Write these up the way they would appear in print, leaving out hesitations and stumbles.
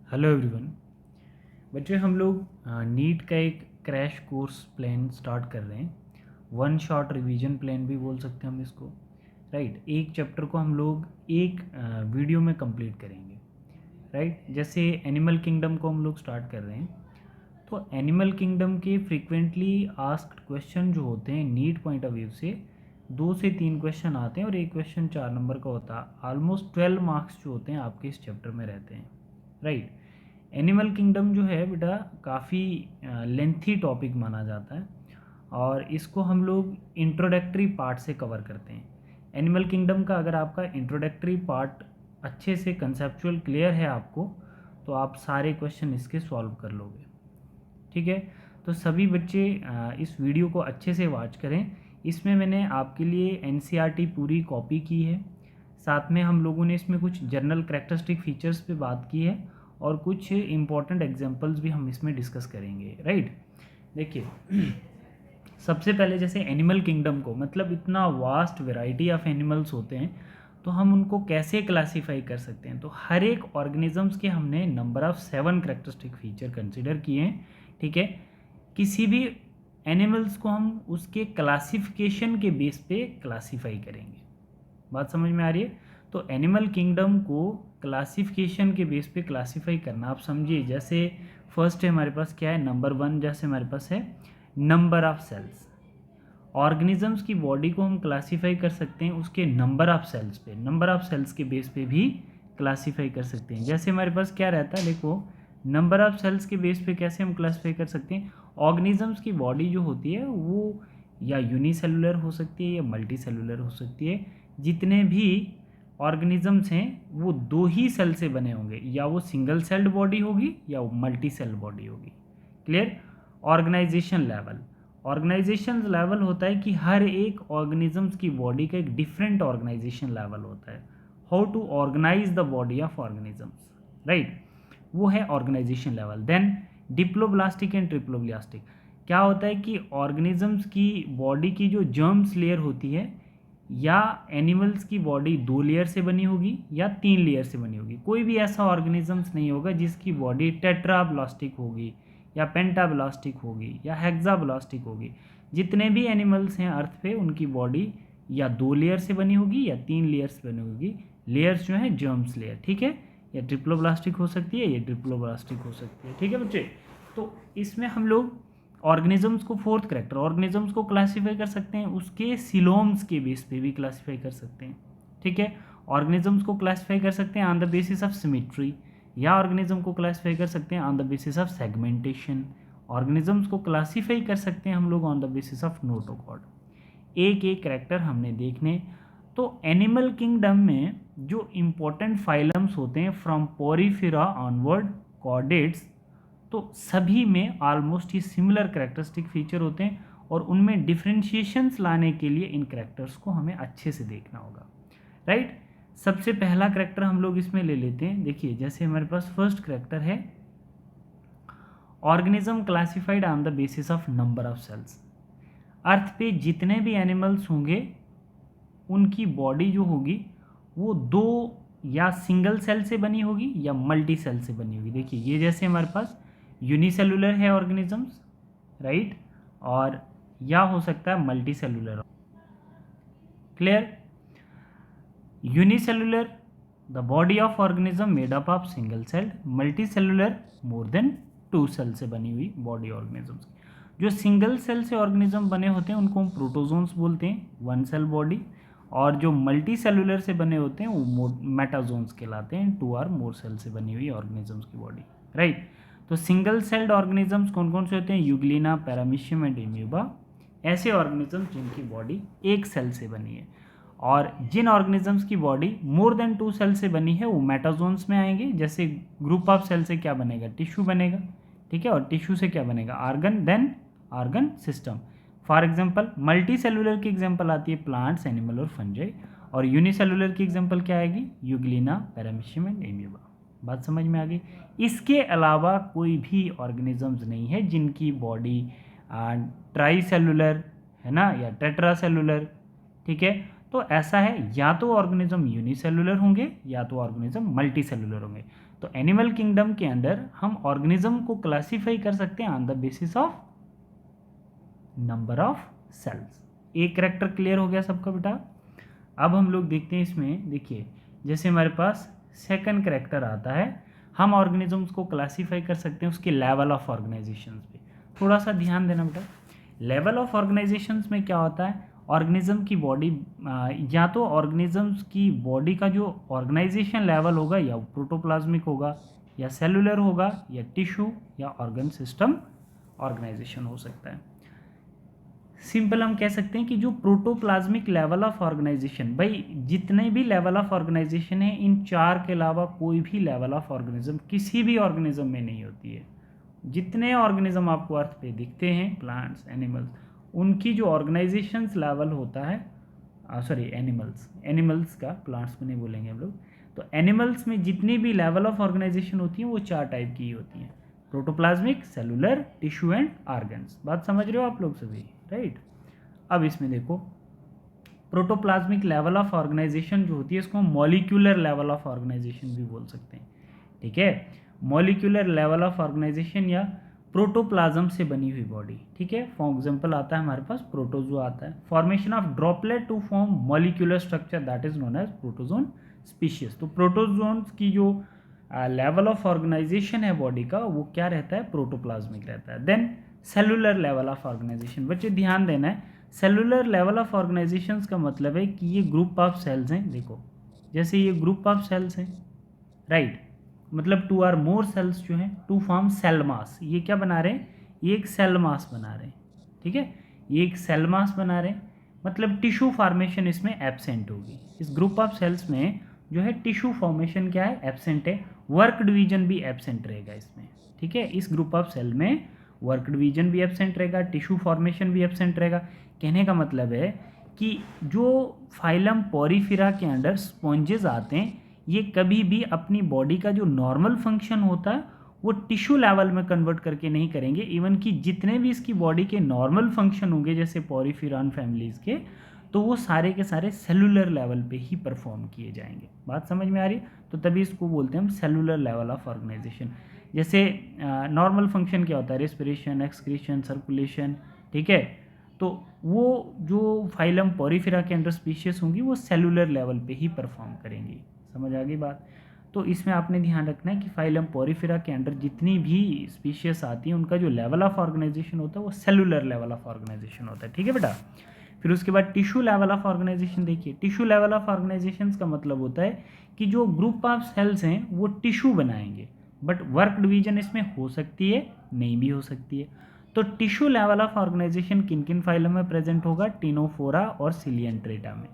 Hello everyone. बच्चे हम लोग नीट का एक क्रैश कोर्स प्लान स्टार्ट कर रहे हैं। वन शॉट रिवीजन प्लान भी बोल सकते हैं हम इसको। राइट, एक चैप्टर को हम लोग एक वीडियो में कंप्लीट करेंगे। राइट, जैसे एनिमल किंगडम को हम लोग स्टार्ट कर रहे हैं, तो एनिमल किंगडम के फ्रीक्वेंटली आस्क्ड क्वेश्चन जो होते हैं नीट पॉइंट ऑफ व्यू से 2 से 3 क्वेश्चन आते हैं और एक क्वेश्चन 4 नंबर का होता है। ऑलमोस्ट 12 मार्क्स जो होते हैं आपके इस चैप्टर में रहते हैं। राइट, एनिमल किंगडम जो है बेटा काफ़ी लेंथी टॉपिक माना जाता है और इसको हम लोग इंट्रोडक्टरी पार्ट से कवर करते हैं। एनिमल किंगडम का अगर आपका इंट्रोडक्टरी पार्ट अच्छे से कंसेप्चुअल क्लियर है आपको, तो आप सारे क्वेश्चन इसके सॉल्व कर लोगे। ठीक है, तो सभी बच्चे इस वीडियो को अच्छे से वॉच करें। इसमें मैंने आपके लिए एनसीईआरटी पूरी कॉपी की है, साथ में हम लोगों ने इसमें कुछ जनरल कैरेक्टरिस्टिक फीचर्स पे बात की है और कुछ इम्पॉर्टेंट एग्जांपल्स भी हम इसमें डिस्कस करेंगे। राइट, देखिए सबसे पहले जैसे एनिमल किंगडम को, मतलब इतना वास्ट वैरायटी ऑफ एनिमल्स होते हैं, तो हम उनको कैसे क्लासीफाई कर सकते हैं। तो हर एक ऑर्गेनिजम्स के हमने number of 7 characteristic feature consider किए हैं। ठीक है, किसी भी एनिमल्स को हम उसके क्लासिफिकेशन के बेस पे क्लासीफाई करेंगे। बात समझ में आ रही है? तो एनिमल किंगडम को क्लासिफिकेशन के बेस पे क्लासीफाई करना, आप समझिए जैसे फर्स्ट है हमारे पास क्या है, नंबर 1 जैसे हमारे पास है नंबर ऑफ सेल्स। ऑर्गेनिजम्स की बॉडी को हम क्लासीफाई कर सकते हैं उसके नंबर ऑफ सेल्स पे, नंबर ऑफ सेल्स के बेस पे भी क्लासीफाई कर सकते हैं। जैसे हमारे पास क्या रहता है, देखो नंबर ऑफ सेल्स के बेस पे कैसे हम क्लासीफाई कर सकते हैं। ऑर्गेनिजम्स की बॉडी जो होती है वो या यूनिसेलुलर हो सकती है या मल्टी सेलुलर हो सकती है। जितने भी ऑर्गेनिजम्स हैं वो 2 ही सेल से बने होंगे, या वो सिंगल सेल्ड बॉडी होगी या वो मल्टी सेल बॉडी होगी। Clear? Organisation level, organisation level होता है कि हर एक ऑर्गेनिजम्स की बॉडी का एक डिफरेंट ऑर्गेनाइजेशन लेवल होता है। How to organise the body of organisms, right, वो है organisation level. Then diploblastic and triploblastic, क्या होता है कि ऑर्गेनिजम्स की बॉडी की जो जर्म्स लेयर होती है, या एनिमल्स की बॉडी 2 लेयर से बनी होगी या 3 लेयर से बनी होगी। कोई भी ऐसा ऑर्गेनिजम्स नहीं होगा जिसकी बॉडी टेट्राब्लास्टिक होगी या पेंटाब्लास्टिक होगी या हेक्साब्लास्टिक होगी। जितने भी एनिमल्स हैं अर्थ पे उनकी बॉडी या 2 लेयर से बनी होगी या 3 लेयर से बनी होगी। लेयर्स जो है जर्म्स लेयर, ठीक है, या ट्रिप्लोब्लास्टिक हो सकती है या ट्रिप्लोब्लास्टिक हो सकती है। ठीक है बच्चे, तो इसमें हम लोग ऑर्गेनिजम्स को फोर्थ करेक्टर ऑर्गेनिजम्स को क्लासीफाई कर सकते हैं उसके सिलोम्स के बेस पे भी क्लासीफाई कर सकते हैं। ठीक है, ऑर्गेनिजम्स को क्लासीफाई कर सकते हैं on the basis of symmetry, या ऑर्गेनिज्म को क्लासीफाई कर सकते हैं on the basis of segmentation. Organisms को क्लासीफाई कर सकते हैं हम लोग on the basis of notochord. एक एक करेक्टर हमने देखने। तो एनिमल किंगडम में जो इम्पोर्टेंट फाइलम्स होते हैं फ्रॉम पोरीफेरा ऑनवर्ड कॉर्डेट्स, तो सभी में ऑलमोस्ट ही सिमिलर कैरेक्टरिस्टिक फीचर होते हैं और उनमें डिफ्रेंशिएशंस लाने के लिए इन कैरेक्टर्स को हमें अच्छे से देखना होगा। राइट, सबसे पहला कैरेक्टर हम लोग इसमें ले लेते हैं। देखिए जैसे हमारे पास फर्स्ट कैरेक्टर है organism classified on the basis of number of cells. Earth पे जितने भी एनिमल्स होंगे उनकी बॉडी जो होगी वो 2 या सिंगल सेल से बनी होगी या मल्टी सेल से बनी होगी। देखिए ये जैसे हमारे पास यूनिसेलुलर है ऑर्गेनिजम्स, राइट, और या हो सकता है multicellular. Clear? Unicellular the body of organism made up of single cell, multicellular more than 2 cell से बनी हुई बॉडी ऑर्गेनिजम्स। जो सिंगल सेल से ऑर्गेनिज्म बने होते हैं उनको हम प्रोटोजोन्स बोलते हैं, 1 सेल बॉडी, और जो मल्टी सेलुलर से बने होते हैं वो मेटाजोन्स कहलाते हैं, 2 और मोर सेल से बनी हुई ऑर्गेनिजम्स की बॉडी। राइट, तो सिंगल सेल्ड ऑर्गेनिजम्स कौन कौन से होते हैं, यूग्लिना, पैरामीशियम एंड एम्यूबा, ऐसे ऑर्गेनिजम्स जिनकी बॉडी 1 सेल से बनी है। और जिन ऑर्गेनिजम्स की बॉडी मोर देन 2 सेल से बनी है वो मेटाजोन्स में आएंगे। जैसे ग्रुप ऑफ सेल से क्या बनेगा, टिश्यू बनेगा, ठीक है, और टिश्यू से क्या बनेगा, organ, then organ system. For example multicellular की एग्जाम्पल आती है प्लांट्स, एनिमल और फंजाई, और यूनिसेलुलर की एग्जाम्पल क्या आएगी, यूग्लिना, पैरामीशियम एंड एम्यूबा। बात समझ में आ गई? इसके अलावा कोई भी ऑर्गेनिजम्स नहीं है जिनकी बॉडी ट्राई सेलुलर है ना, या टेट्रा सेलुलर। ठीक है, तो ऐसा है, या तो ऑर्गेनिज्म यूनिसेलुलर होंगे या तो ऑर्गेनिज्म मल्टी सेलुलर होंगे। तो एनिमल किंगडम के अंदर हम ऑर्गेनिज्म को क्लासीफाई कर सकते हैं on the basis of number of cells. एक कैरेक्टर क्लियर हो गया सबका बेटा। अब हम लोग देखते हैं इसमें, देखिए जैसे हमारे पास सेकंड कैरेक्टर आता है, हम ऑर्गेनिजम्स को क्लासीफाई कर सकते हैं उसके लेवल ऑफ ऑर्गेनाइजेशंस पे। थोड़ा सा ध्यान देना बेटा, लेवल ऑफ ऑर्गेनाइजेशंस में क्या होता है, ऑर्गेनिज्म की बॉडी, या तो ऑर्गेनिजम्स की बॉडी का जो ऑर्गेनाइजेशन लेवल होगा या प्रोटोप्लाज्मिक होगा या सेलुलर होगा या टिश्यू या ऑर्गन सिस्टम ऑर्गेनाइजेशन हो सकता है। सिंपल हम कह सकते हैं कि जो प्रोटोप्लाज्मिक लेवल ऑफ ऑर्गेनाइजेशन, भाई जितने भी लेवल ऑफ ऑर्गेनाइजेशन है इन चार के अलावा कोई भी लेवल ऑफ ऑर्गेनिज्म किसी भी ऑर्गेनिज्म में नहीं होती है। जितने ऑर्गेनिज्म आपको अर्थ पे दिखते हैं, प्लांट्स, एनिमल्स, उनकी जो ऑर्गेनाइजेशन लेवल होता है, सॉरी एनिमल्स का, प्लांट्स में नहीं बोलेंगे हम लोग, तो एनिमल्स में जितनी भी लेवल ऑफ ऑर्गेनाइजेशन होती है वो चार टाइप की होती हैं, protoplasmic, cellular, tissue and organs. बात समझ रहे हो आप लोग सभी, राइट। अब इसमें देखो प्रोटोप्लाज्मिक लेवल ऑफ ऑर्गेनाइजेशन जो होती है इसको हम मॉलिक्यूलर लेवल ऑफ ऑर्गेनाइजेशन भी बोल सकते हैं, ठीक है। मॉलिक्यूलर लेवल ऑफ ऑर्गेनाइजेशन या प्रोटोप्लाज्म से बनी हुई बॉडी, ठीक है। फॉर एग्जांपल आता है हमारे पास प्रोटोजो आता है, formation of droplet to form molecular structure that is known as protozoan species. तो प्रोटोजोन्स की जो लेवल ऑफ ऑर्गेनाइजेशन है बॉडी का वो क्या रहता है, प्रोटोप्लाज्मिक रहता है। Then cellular level of organisation, बच्चे ध्यान देना है, सेलुलर लेवल ऑफ ऑर्गेनाइजेशंस का मतलब है कि ये ग्रुप ऑफ सेल्स हैं, देखो जैसे ये ग्रुप ऑफ सेल्स हैं, राइट, मतलब 2 और मोर सेल्स जो हैं टू फॉर्म सेल मास, ये क्या बना रहे हैं, ये एक सेल मास बना रहे हैं, ठीक है, ये एक सेल मास बना रहे हैं, मतलब टिश्यू फॉर्मेशन इसमें एब्सेंट होगी। इस ग्रुप ऑफ सेल्स में जो है टिश्यू फॉर्मेशन क्या है, एब्सेंट है, वर्क डिवीजन भी एब्सेंट रहेगा इसमें, ठीक है। इस ग्रुप ऑफ सेल में वर्क डिवीजन भी एब्सेंट रहेगा, टिश्यू फॉर्मेशन भी एब्सेंट रहेगा। कहने का मतलब है कि जो फाइलम पोरीफेरा के अंडर स्पॉन्जेस आते हैं ये कभी भी अपनी बॉडी का जो नॉर्मल फंक्शन होता है वो टिश्यू लेवल में कन्वर्ट करके नहीं करेंगे, इवन कि जितने भी इसकी बॉडी के नॉर्मल फंक्शन होंगे जैसे पोरीफेरान फैमिलीज़ के, तो वो सारे के सारे सेलुलर लेवल पे ही परफॉर्म किए जाएंगे। बात समझ में आ रही है, तो तभी इसको बोलते हैं हम सेलुलर लेवल ऑफ ऑर्गेनाइजेशन। जैसे नॉर्मल फंक्शन क्या होता है, रेस्पिरेशन, एक्सक्रीशन, सर्कुलेशन, ठीक है, तो वो जो फाइलम पोरीफेरा के अंडर स्पीशीज होंगी वो सेलुलर लेवल पे ही परफॉर्म करेंगी। समझ आ गई बात। तो इसमें आपने ध्यान रखना है कि फाइलम पोरीफेरा के अंडर जितनी भी स्पीशीज आती हैं उनका जो लेवल ऑफ ऑर्गेनाइजेशन होता है वो सेलुलर लेवल ऑफ ऑर्गेनाइजेशन होता है, ठीक है बेटा। फिर उसके बाद टिश्यू लेवल ऑफ ऑर्गेनाइजेशन, देखिए टिश्यू लेवल ऑफ ऑर्गेनाइजेशन का मतलब होता है कि जो ग्रुप ऑफ सेल्स हैं वो टिश्यू बनाएंगे, बट वर्क डिवीजन इसमें हो सकती है, नहीं भी हो सकती है। तो टिश्यू लेवल ऑफ ऑर्गेनाइजेशन किन किन फाइलम में प्रेजेंट होगा, टिनोफोरा और सिलियंट्रेटा में।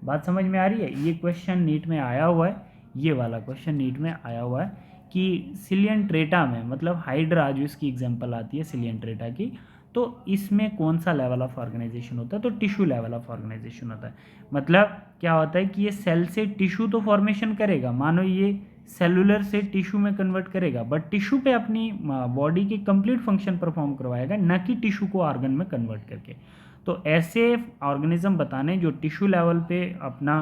बात समझ में आ रही है, ये क्वेश्चन नीट में आया हुआ है, ये वाला क्वेश्चन नीट में आया हुआ है कि सिलियंट्रेटा में, मतलब हाइड्रा जो इसकी एग्जांपल आती है सिलियंट्रेटा की, तो इसमें कौन सा लेवल ऑफ ऑर्गेनाइजेशन होता है, तो टिश्यू लेवल ऑफ ऑर्गेनाइजेशन होता है। मतलब क्या होता है कि ये सेल से टिश्यू तो फॉर्मेशन करेगा, मानो ये सेलुलर से टिश्यू में कन्वर्ट करेगा, बट टिश्यू पे अपनी बॉडी के कंप्लीट फंक्शन परफॉर्म करवाएगा, न कि टिश्यू को ऑर्गन में कन्वर्ट करके। तो ऐसे ऑर्गेनिज्म बताने जो टिश्यू लेवल पे अपना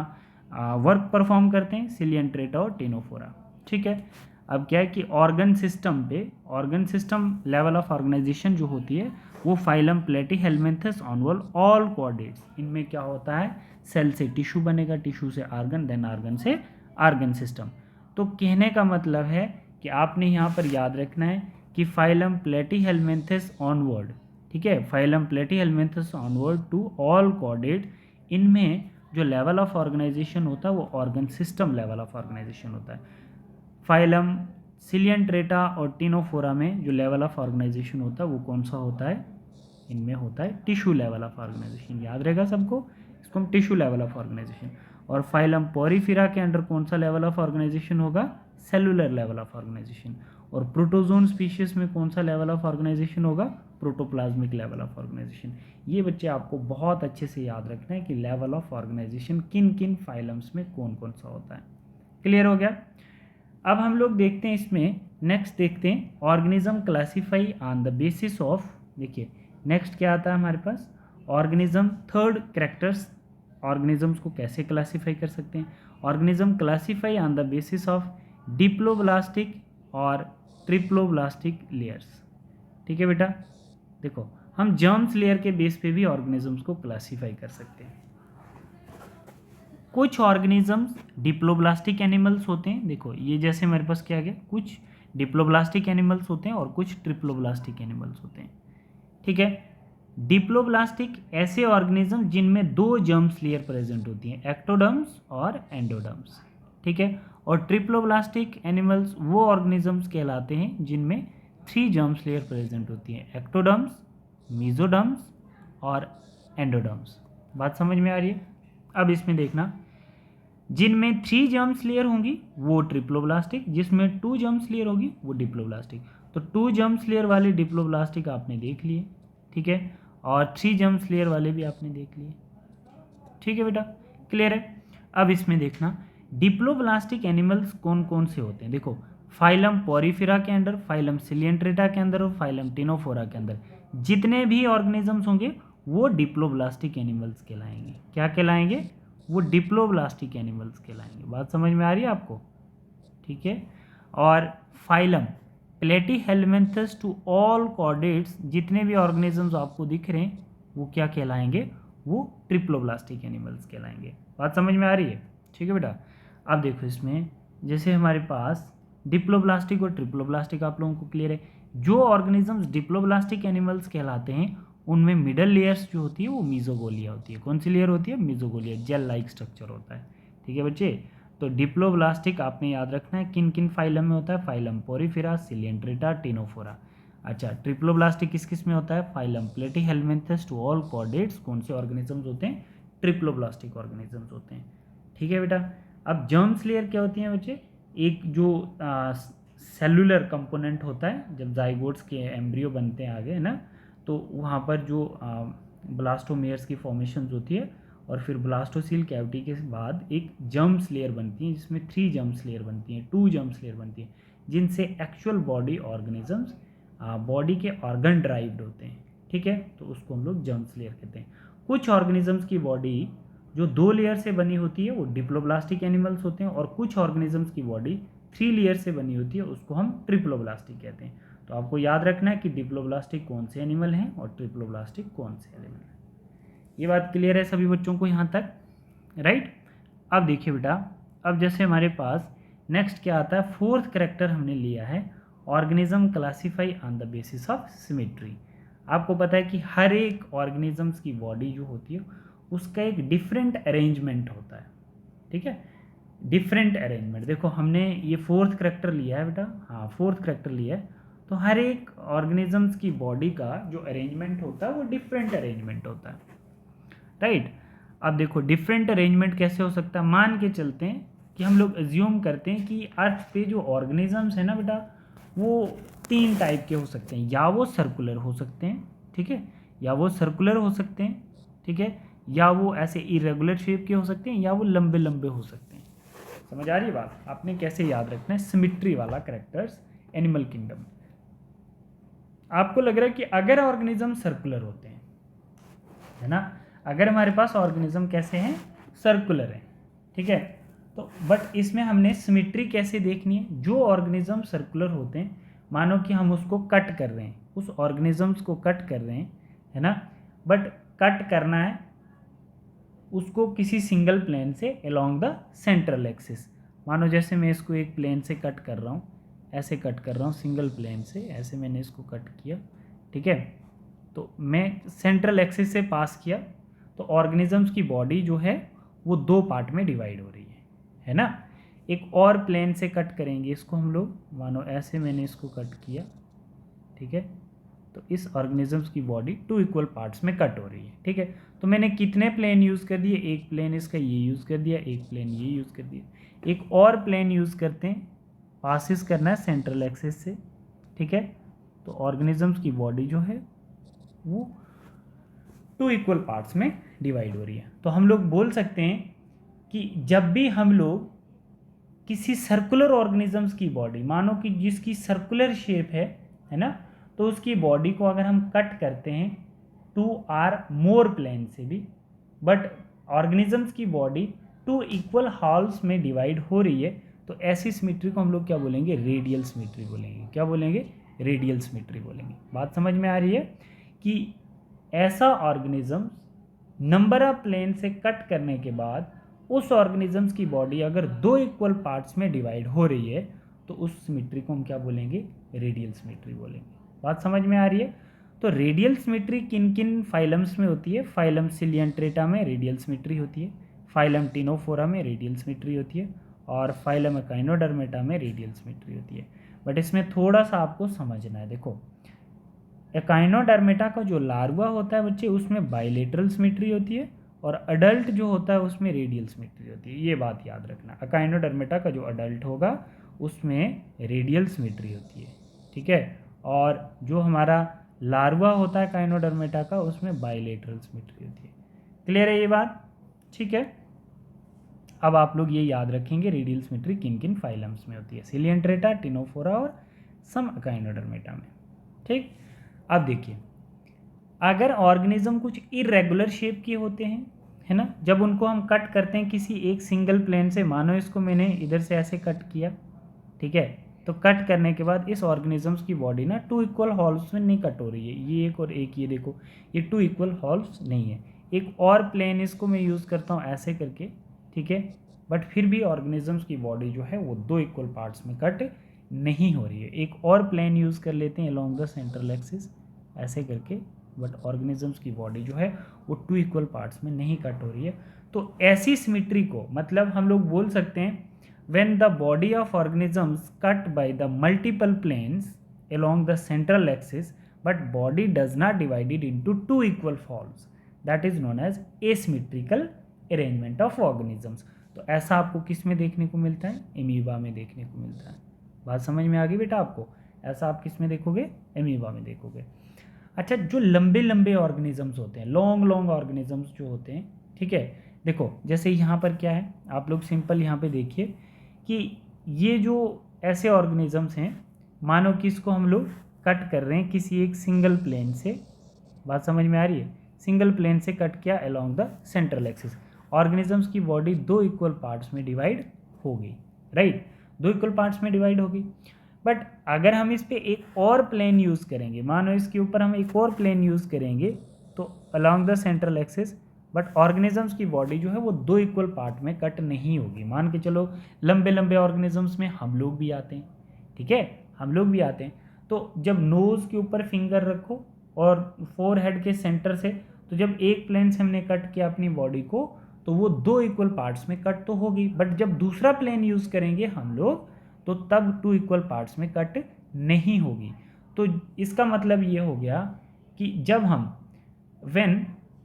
वर्क परफॉर्म करते हैं, सिलियंट्रेटा और टिनोफोरा, ठीक है। अब क्या है कि ऑर्गन सिस्टम पे, organ system level of organisation जो होती है वो phylum Platyhelminthes onward all chordates, इनमें क्या होता है, सेल से टिश्यू बनेगा, टिश्यू से ऑर्गन, देन ऑर्गन से ऑर्गन सिस्टम। तो कहने का मतलब है कि आपने यहाँ पर याद रखना है कि फाइलम प्लेटीहेल्मिन्थस ऑनवर्ड, ठीक है, phylum Platyhelminthes onward to all chordate, इनमें जो लेवल ऑफ ऑर्गेनाइजेशन होता है वो organ system level of organisation होता है। फाइलम सिलियंट्रेटा और टिनोफोरा में जो लेवल ऑफ ऑर्गेनाइजेशन होता है वो कौन सा होता है, इनमें होता है टिश्यू लेवल ऑफ ऑर्गेनाइजेशन। याद रहेगा सबको, इसको हम टिश्यू लेवल ऑफ ऑर्गेनाइजेशन। और फाइलम पोरीफेरा के अंडर कौन सा लेवल ऑफ ऑर्गेनाइजेशन होगा, सेलुलर लेवल ऑफ ऑर्गेनाइजेशन। और प्रोटोजोन स्पीशीज में कौन सा लेवल ऑफ ऑर्गेनाइजेशन होगा, प्रोटोप्लाज्मिक लेवल ऑफ ऑर्गेनाइजेशन। ये बच्चे आपको बहुत अच्छे से याद रखना है कि लेवल ऑफ ऑर्गेनाइजेशन किन किन फाइलम्स में कौन कौन सा होता है। क्लियर हो गया। अब हम लोग देखते हैं इसमें, नेक्स्ट देखते हैं organism classify on the basis of, देखिए नेक्स्ट क्या आता है हमारे पास, ऑर्गेनिज्म थर्ड कैरेक्टर्स, ऑर्गेनिजम्स को कैसे क्लासीफाई कर सकते हैं, organism classify on the basis of diploblastic और ट्रिप्लोब्लास्टिक लेयर्स। ठीक है बेटा, देखो हम जर्म्स लेयर के बेस पे भी ऑर्गेनिजम्स को क्लासीफाई कर सकते हैं। कुछ ऑर्गेनिजम्स डिप्लोब्लास्टिक एनिमल्स होते हैं, देखो ये जैसे मेरे पास क्या आ गया, कुछ डिप्लोब्लास्टिक एनिमल्स होते हैं और कुछ ट्रिप्लोब्लास्टिक एनिमल्स होते हैं। ठीक है, डिप्लोब्लास्टिक ऐसे ऑर्गेनिज्म जिनमें दो जर्म्स लेयर प्रेजेंट होती हैं, एक्टोडर्म्स और एंडोडर्म्स। ठीक है, और ट्रिप्लोब्लास्टिक एनिमल्स वो ऑर्गेनिजम्स कहलाते हैं जिनमें 3 जर्म्स लेयर प्रेजेंट होती हैं, एक्टोडर्म्स, मीजोडर्म्स और एंडोडर्म्स। बात समझ में आ रही है? अब इसमें देखना, जिनमें 3 जर्म्स लेयर होंगी वो ट्रिप्लोब्लास्टिक, जिसमें 2 जर्म्स लेयर होगी वो डिप्लोब्लास्टिक। तो 2 जर्म्स लेयर वाले डिप्लोब्लास्टिक आपने देख लिए, ठीक है, और 3 जर्म्स लेयर वाले भी आपने देख लिए। ठीक है बेटा, क्लियर है? अब इसमें देखना डिप्लोब्लास्टिक एनिमल्स कौन कौन से होते हैं। देखो फाइलम पोरीफेरा के अंदर, फाइलम सिलिएंट्रेटा के अंदर और फाइलम टिनोफोरा के अंदर जितने भी ऑर्गेनिजम्स होंगे वो डिप्लोब्लास्टिक एनिमल्स कहलाएंगे। क्या कहलाएंगे? वो डिप्लोब्लास्टिक एनिमल्स कहलाएंगे। बात समझ में आ रही है आपको? ठीक है, और phylum Platyhelminthes to all chordates, जितने भी ऑर्गेनिजम्स आपको दिख रहे हैं वो क्या कहलाएंगे? वो ट्रिप्लोब्लास्टिक एनिमल्स कहलाएंगे। बात समझ में आ रही है? ठीक है बेटा, अब देखो इसमें जैसे हमारे पास डिप्लोब्लास्टिक और ट्रिप्लोब्लास्टिक आप लोगों को क्लियर है। जो ऑर्गेनिजम्स डिप्लोब्लास्टिक एनिमल्स कहलाते हैं उनमें मिडल लेयर्स जो होती है वो मीजोगोलिया होती है। कौन सी लेयर होती है? मीजोगोलिया, जेल लाइक स्ट्रक्चर होता है। ठीक है बच्चे, तो डिप्लोब्लास्टिक आपने याद रखना है किन किन फाइलम में होता है, फाइलम पोरीफेरा, सिलिएंट्रेटा, टिनोफोरा। अच्छा, ट्रिप्लोब्लास्टिक किस किस में होता है? Phylum Platyhelminthes to all chordates. कौन से ऑर्गेनिजम्स होते हैं? ट्रिप्लोब्लास्टिक ऑर्गेनिजम्स होते हैं। ठीक है बेटा, अब जर्म्स लेयर क्या होती हैं बच्चे? एक जो सेलुलर कंपोनेंट होता है, जब जाइगोट्स के एम्ब्रियो बनते हैं आगे, है ना, तो वहाँ पर जो ब्लास्टोमेयर्स की फॉर्मेशन होती है और फिर ब्लास्टोसील कैविटी के बाद एक जर्म्स लेयर बनती है जिसमें 3 जर्म्स लेयर बनती हैं, 2 जर्म्स लेयर बनती हैं, जिनसे एक्चुअल बॉडी ऑर्गेनिजम्स बॉडी के ऑर्गन ड्राइव्ड होते हैं। ठीक है, तो उसको हम लोग जर्म्स लेयर कहते हैं। कुछ ऑर्गेनिजम्स की बॉडी जो 2 लेयर से बनी होती है वो डिप्लोब्लास्टिक एनिमल्स होते हैं, और कुछ ऑर्गेनिजम्स की बॉडी 3 लेयर से बनी होती है, उसको हम ट्रिप्लोब्लास्टिक कहते हैं। तो आपको याद रखना है कि डिप्लोब्लास्टिक कौन से एनिमल हैं और ट्रिप्लोब्लास्टिक कौन से एनिमल हैं। ये बात क्लियर है सभी बच्चों को यहाँ तक? राइट। अब देखिए बेटा, अब जैसे हमारे पास नेक्स्ट क्या आता है, 4th कैरेक्टर हमने लिया है, organism classify on the basis of symmetry. आपको पता है कि हर एक ऑर्गेनिजम्स की बॉडी जो होती है उसका एक डिफरेंट अरेंजमेंट होता है। ठीक है, डिफरेंट अरेंजमेंट। देखो हमने ये 4th कैरेक्टर लिया है बेटा, हाँ 4th कैरेक्टर लिया है, तो हर एक ऑर्गेनिजम्स की बॉडी का जो अरेंजमेंट होता है वो डिफरेंट अरेंजमेंट होता है। राइट, अब देखो डिफरेंट अरेंजमेंट कैसे हो सकता है। मान के चलते हैं कि हम लोग एज्यूम करते हैं कि अर्थ पे जो ऑर्गेनिजम्स है ना बेटा, वो 3 टाइप के हो सकते हैं, या वो सर्कुलर हो सकते हैं, ठीक है, या वो सर्कुलर हो सकते हैं, ठीक है, या वो ऐसे इरेगुलर शेप के हो सकते हैं, या वो लंबे लंबे हो सकते हैं। समझ आ रही है बात? आपने कैसे याद रखना है सिमेट्री वाला कैरेक्टर्स एनिमल किंगडम। आपको लग रहा है कि अगर ऑर्गेनिज्म सर्कुलर होते हैं, है ना, अगर हमारे पास ऑर्गेनिज्म कैसे हैं? सर्कुलर हैं, ठीक है, तो बट इसमें हमने सिमेट्री कैसे देखनी है? जो ऑर्गेनिज्म सर्कुलर होते हैं, मानो कि हम उसको कट कर रहे हैं, उस ऑर्गेनिजम्स को कट कर रहे हैं, है ना, बट कट करना है उसको किसी सिंगल प्लेन से अलोंग द सेंट्रल एक्सिस। मानो जैसे मैं इसको एक प्लेन से कट कर रहा हूँ, ऐसे कट कर रहा हूँ सिंगल प्लेन से, ऐसे मैंने इसको कट किया, ठीक है, तो मैं सेंट्रल एक्सिस से पास किया, तो ऑर्गेनिजम्स की बॉडी जो है वो 2 पार्ट में डिवाइड हो रही है ना। एक और प्लेन से कट करेंगे इसको हम लोग, मानो ऐसे मैंने इसको कट किया, ठीक है, तो इस ऑर्गेनिजम्स की बॉडी 2 इक्वल पार्ट्स में कट हो रही है। ठीक है, तो मैंने कितने प्लेन यूज़ कर दिए? एक प्लेन इसका ये यूज़ कर दिया, एक प्लेन ये यूज़ कर दिया, एक और प्लेन यूज़ करते हैं, पासिस करना है सेंट्रल एक्सिस से, ठीक है, तो ऑर्गेनिजम्स की बॉडी जो है वो 2 इक्वल पार्ट्स में डिवाइड हो रही है। तो हम लोग बोल सकते हैं कि जब भी हम लोग किसी सर्कुलर ऑर्गेनिजम्स की बॉडी, मानो कि जिसकी सर्कुलर शेप है ना, तो उसकी बॉडी को अगर हम कट करते हैं 2 or more प्लेन से भी, बट ऑर्गेनिजम्स की बॉडी 2 इक्वल हॉल्स में डिवाइड हो रही है, तो ऐसी सिमेट्री को हम लोग क्या बोलेंगे, रेडियल सिमेट्री बोलेंगे। क्या बोलेंगे, रेडियल सिमेट्री बोलेंगे। बात समझ में आ रही है कि ऐसा ऑर्गेनिज्म नंबर ऑफ प्लेन से कट करने के बाद उस ऑर्गेनिजम्स की बॉडी अगर दो इक्वल पार्ट्स में डिवाइड हो रही है तो उस सिमेट्री को हम क्या बोलेंगे, रेडियल सिमेट्री बोलेंगे। बात समझ में आ रही है। तो रेडियल सिमेट्री किन किन फाइलम्स में होती है, फाइलम सिलियंट्रेटा में रेडियल सिमेट्री होती है, फाइलम टिनोफोरा में रेडियल सिमेट्री होती है, और फाइलम एकाइनोडर्मेटा में रेडियल सिमेट्री होती है। बट इसमें थोड़ा सा आपको समझना है। देखो, एकाइनोडर्मेटा का जो लार्वा होता है बच्चे, उसमें बाइलेटरल सिमेट्री होती है, और अडल्ट जो होता है उसमें रेडियल सिमेट्री होती है। ये बात याद रखना, एकाइनोडर्मेटा का जो अडल्ट होगा उसमें रेडियल सिमेट्री होती है, ठीक है। और जो हमारा लार्वा होता है एकाइनोडर्मेटा का, उसमें बाइलेटरल सिमेट्री होती है। क्लियर है ये बात, ठीक है। अब आप लोग ये याद रखेंगे रेडियल सिमेट्री किन किन फाइलम्स में होती है, सिलियंट्रेटा, टिनोफोरा और सम एकाइनोडर्मेटा में, ठीक। अब देखिए, अगर ऑर्गेनिज्म कुछ इरेगुलर शेप के होते हैं, है ना, जब उनको हम कट करते हैं किसी एक सिंगल प्लेन से, मानो इसको मैंने इधर से ऐसे कट किया, ठीक है, तो कट करने के बाद इस ऑर्गेनिजम्स की बॉडी ना टू इक्वल हॉल्स में नहीं कट हो रही है, ये एक और एक, ये देखो ये टू इक्वल हॉल्स नहीं है। एक और प्लेन इसको मैं यूज़ करता हूँ ऐसे करके, ठीक है, बट फिर भी ऑर्गेनिजम्स की बॉडी जो है वो दो इक्वल पार्ट्स में कट नहीं हो रही है। एक और प्लेन यूज़ कर लेते हैं अलोंग द सेंट्रल एक्सिस ऐसे करके, बट ऑर्गेनिजम्स की बॉडी जो है वो टू इक्वल पार्ट्स में नहीं कट हो रही है। तो ऐसी सिमेट्री को मतलब हम लोग बोल सकते हैं when the body of organisms cut by the multiple planes along the central axis but body does not divided into two equal folds, that is known as asymmetrical arrangement of organisms। तो ऐसा आपको किस में देखने को मिलता है, amoeba में देखने को मिलता है। बात समझ में आ गई बेटा आपको, ऐसा आप किस में देखोगे, एमीबा में देखोगे। अच्छा, जो लंबे लंबे ऑर्गेनिजम्स होते हैं, लॉन्ग ऑर्गेनिजम्स जो होते हैं, ठीक है, देखो जैसे यहाँ पर क्या है, आप लोग सिंपल यहाँ पे देखिए कि ये जो ऐसे ऑर्गेनिजम्स हैं, मानो कि इसको हम लोग कट कर रहे हैं किसी एक सिंगल प्लेन से। बात समझ में आ रही है, सिंगल प्लेन से कट किया along the central axis, organisms की बॉडी दो इक्वल पार्ट्स में डिवाइड हो गई, राइट, दो इक्वल पार्ट्स में डिवाइड हो गई। बट अगर हम इस पे एक और प्लेन यूज़ करेंगे, मानो इसके ऊपर हम एक और प्लेन यूज़ करेंगे तो along the central axis, but organisms की बॉडी जो है वो दो इक्वल पार्ट में कट नहीं होगी। मान के चलो लंबे लंबे ऑर्गेनिजम्स में हम लोग भी आते हैं, ठीक है, हम लोग भी आते हैं। तो जब नोज़ के ऊपर फिंगर रखो और फोरहेड के सेंटर से, तो जब एक प्लेन से हमने कट किया अपनी बॉडी को तो वो दो इक्वल पार्ट्स में कट तो होगी, बट जब दूसरा प्लेन यूज़ करेंगे हम लोग तो तब टू इक्वल पार्ट्स में कट नहीं होगी। तो इसका मतलब ये हो गया कि जब हम when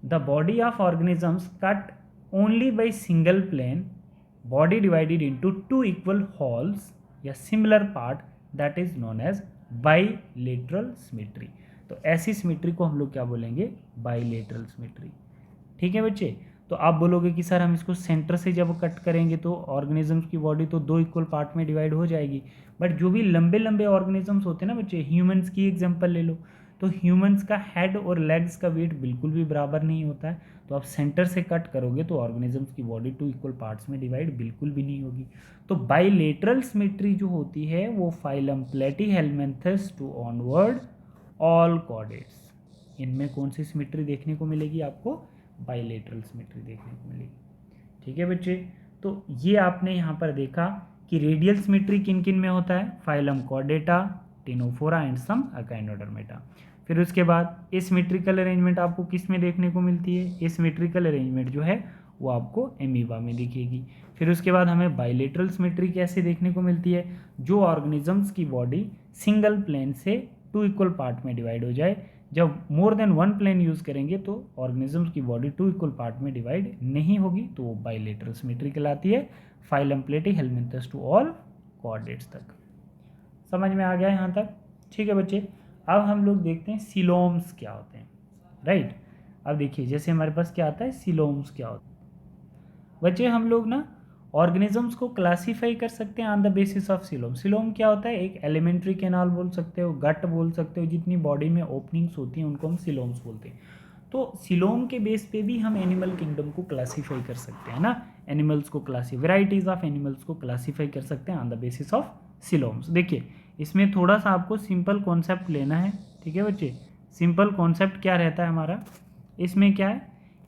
the body of organisms cut only by single plane, body divided into two equal wholes या similar part, that is known as bilateral symmetry। तो ऐसी सिमेट्री को हम लोग क्या बोलेंगे, बाइलेटरल सिमेट्री, ठीक है बच्चे। तो आप बोलोगे कि सर हम इसको सेंटर से जब कट करेंगे तो ऑर्गेनिजम्स की बॉडी तो दो इक्वल पार्ट में डिवाइड हो जाएगी, बट जो भी लंबे लंबे ऑर्गेनिजम्स होते हैं ना बच्चे, ह्यूमंस की एग्जांपल ले लो, तो ह्यूमंस का हेड और लेग्स का वेट बिल्कुल भी बराबर नहीं होता है। तो आप सेंटर से कट करोगे तो ऑर्गेनिजम्स की बॉडी टू इक्वल पार्ट्स में डिवाइड बिल्कुल भी नहीं होगी। तो बाइलेटरल सिमेट्री जो होती है वो phylum Platyhelminthes to onward all chordates, इनमें कौन सी सिमेट्री देखने को मिलेगी आपको, बाइलेटरल सिमेट्री देखने को मिलेगी, ठीक है बच्चे। तो ये आपने यहाँ पर देखा कि रेडियल सिमेट्री किन किन में होता है, phylum Chordata, Ctenophora and some Echinodermata. फिर उसके बाद एसिमेट्रिकल अरेंजमेंट आपको किस में देखने को मिलती है, एसिमेट्रिकल अरेंजमेंट जो है वो आपको एमीबा में दिखेगी। फिर उसके बाद हमें बाइलेटरल सिमेट्री कैसे देखने को मिलती है, जो ऑर्गेनिजम्स की बॉडी सिंगल प्लेन से टू इक्वल पार्ट में डिवाइड हो जाए। जब more than one plane use करेंगे तो ऑर्गेनिजम्स की बॉडी टू इक्वल पार्ट में डिवाइड नहीं होगी, तो वो बाइलेटरल सिमेट्री कहलाती है, phylum Platyhelminthes to all chordates तक। समझ में आ गया यहाँ तक, ठीक है बच्चे। अब हम लोग देखते हैं सिलोम्स क्या होते हैं, राइट। अब देखिए जैसे हमारे पास क्या आता है, सिलोम्स क्या होता है बच्चे। हम लोग ना ऑर्गेनिजम्स को क्लासीफाई कर सकते हैं on the basis of coelom. Coelom क्या होता है, एक एलिमेंट्री कैनाल बोल सकते हो, गट बोल सकते हो, जितनी बॉडी में ओपनिंग्स होती हैं उनको हम सिलोम्स बोलते हैं। तो सिलोम के बेस पे भी हम एनिमल किंगडम को क्लासीफाई कर सकते हैं ना, एनिमल्स को वेराइटीज़ ऑफ एनिमल्स को क्लासीफाई कर सकते हैं ऑन द बेसिस ऑफ सिलोम्स। देखिए इसमें थोड़ा सा आपको सिंपल कॉन्सेप्ट लेना है, ठीक है बच्चे। सिंपल कॉन्सेप्ट क्या रहता है हमारा, इसमें क्या है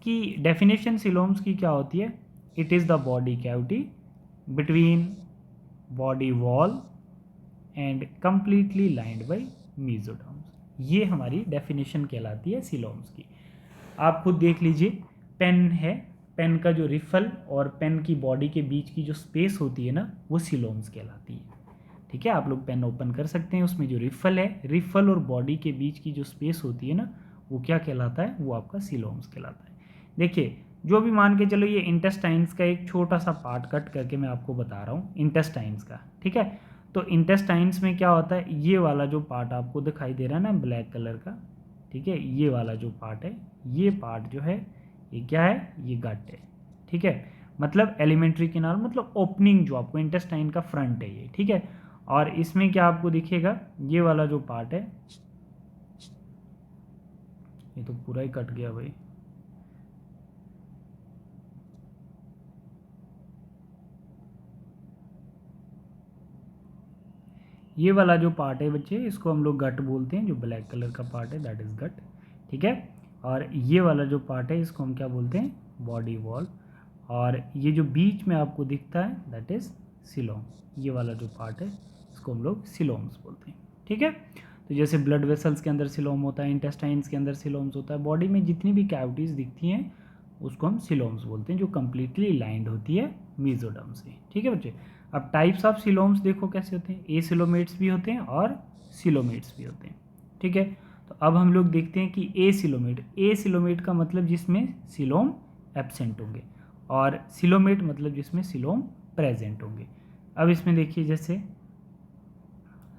कि डेफिनेशन सिलोम्स की क्या होती है, it is the body cavity between body wall and completely lined by mesoderms. ये हमारी डेफिनेशन कहलाती है सिलोम्स की। आप खुद देख लीजिए, पेन है, पेन का जो रिफल और पेन की बॉडी के बीच की जो स्पेस होती है ना, वो सिलोम्स कहलाती है, ठीक है। आप लोग पेन ओपन कर सकते हैं, उसमें जो रिफल है, रिफल और बॉडी के बीच की जो स्पेस होती है ना, वो क्या कहलाता है, वो आपका सिलोम्स कहलाता है। देखिए जो भी मान के चलो, ये इंटेस्टाइन्स का एक छोटा सा पार्ट कट करके मैं आपको बता रहा हूँ इंटेस्टाइन्स का, ठीक है। तो इंटेस्टाइन्स में क्या होता है, ये वाला जो पार्ट आपको दिखाई दे रहा है ना ब्लैक कलर का, ठीक है, ये वाला जो पार्ट है, ये पार्ट जो है ये क्या है, ये गट है, ठीक है। मतलब एलिमेंट्री कैनाल मतलब ओपनिंग जो आपको इंटेस्टाइन का फ्रंट है ये, ठीक है। और इसमें क्या आपको दिखेगा, ये वाला जो पार्ट है, ये तो पूरा ही कट गया भाई, ये वाला जो पार्ट है बच्चे, इसको हम लोग गट बोलते हैं, जो ब्लैक कलर का पार्ट है दैट इज़ गट, ठीक है। और ये वाला जो पार्ट है इसको हम क्या बोलते हैं, बॉडी वॉल। और ये जो बीच में आपको दिखता है दैट इज़ सिलोम। ये वाला जो पार्ट है इसको हम लोग सिलोम्स बोलते हैं, ठीक है। तो जैसे ब्लड वेसल्स के अंदर सिलोम होता है, इंटेस्टाइन्स के अंदर सिलोम्स होता है, बॉडी में जितनी भी कैविटीज़ दिखती हैं उसको हम सिलोम्स बोलते हैं, जो कम्प्लीटली लाइंड होती है मेसोडर्म से, ठीक है बच्चे। अब टाइप्स ऑफ सिलोम्स देखो कैसे होते हैं, ए सिलोमेट्स भी होते हैं और सिलोमेट्स भी होते हैं, ठीक है। तो अब हम लोग देखते हैं कि ए सिलोमेट का मतलब जिसमें सिलोम एब्सेंट होंगे, और सिलोमेट मतलब जिसमें सिलोम प्रेजेंट होंगे। अब इसमें देखिए जैसे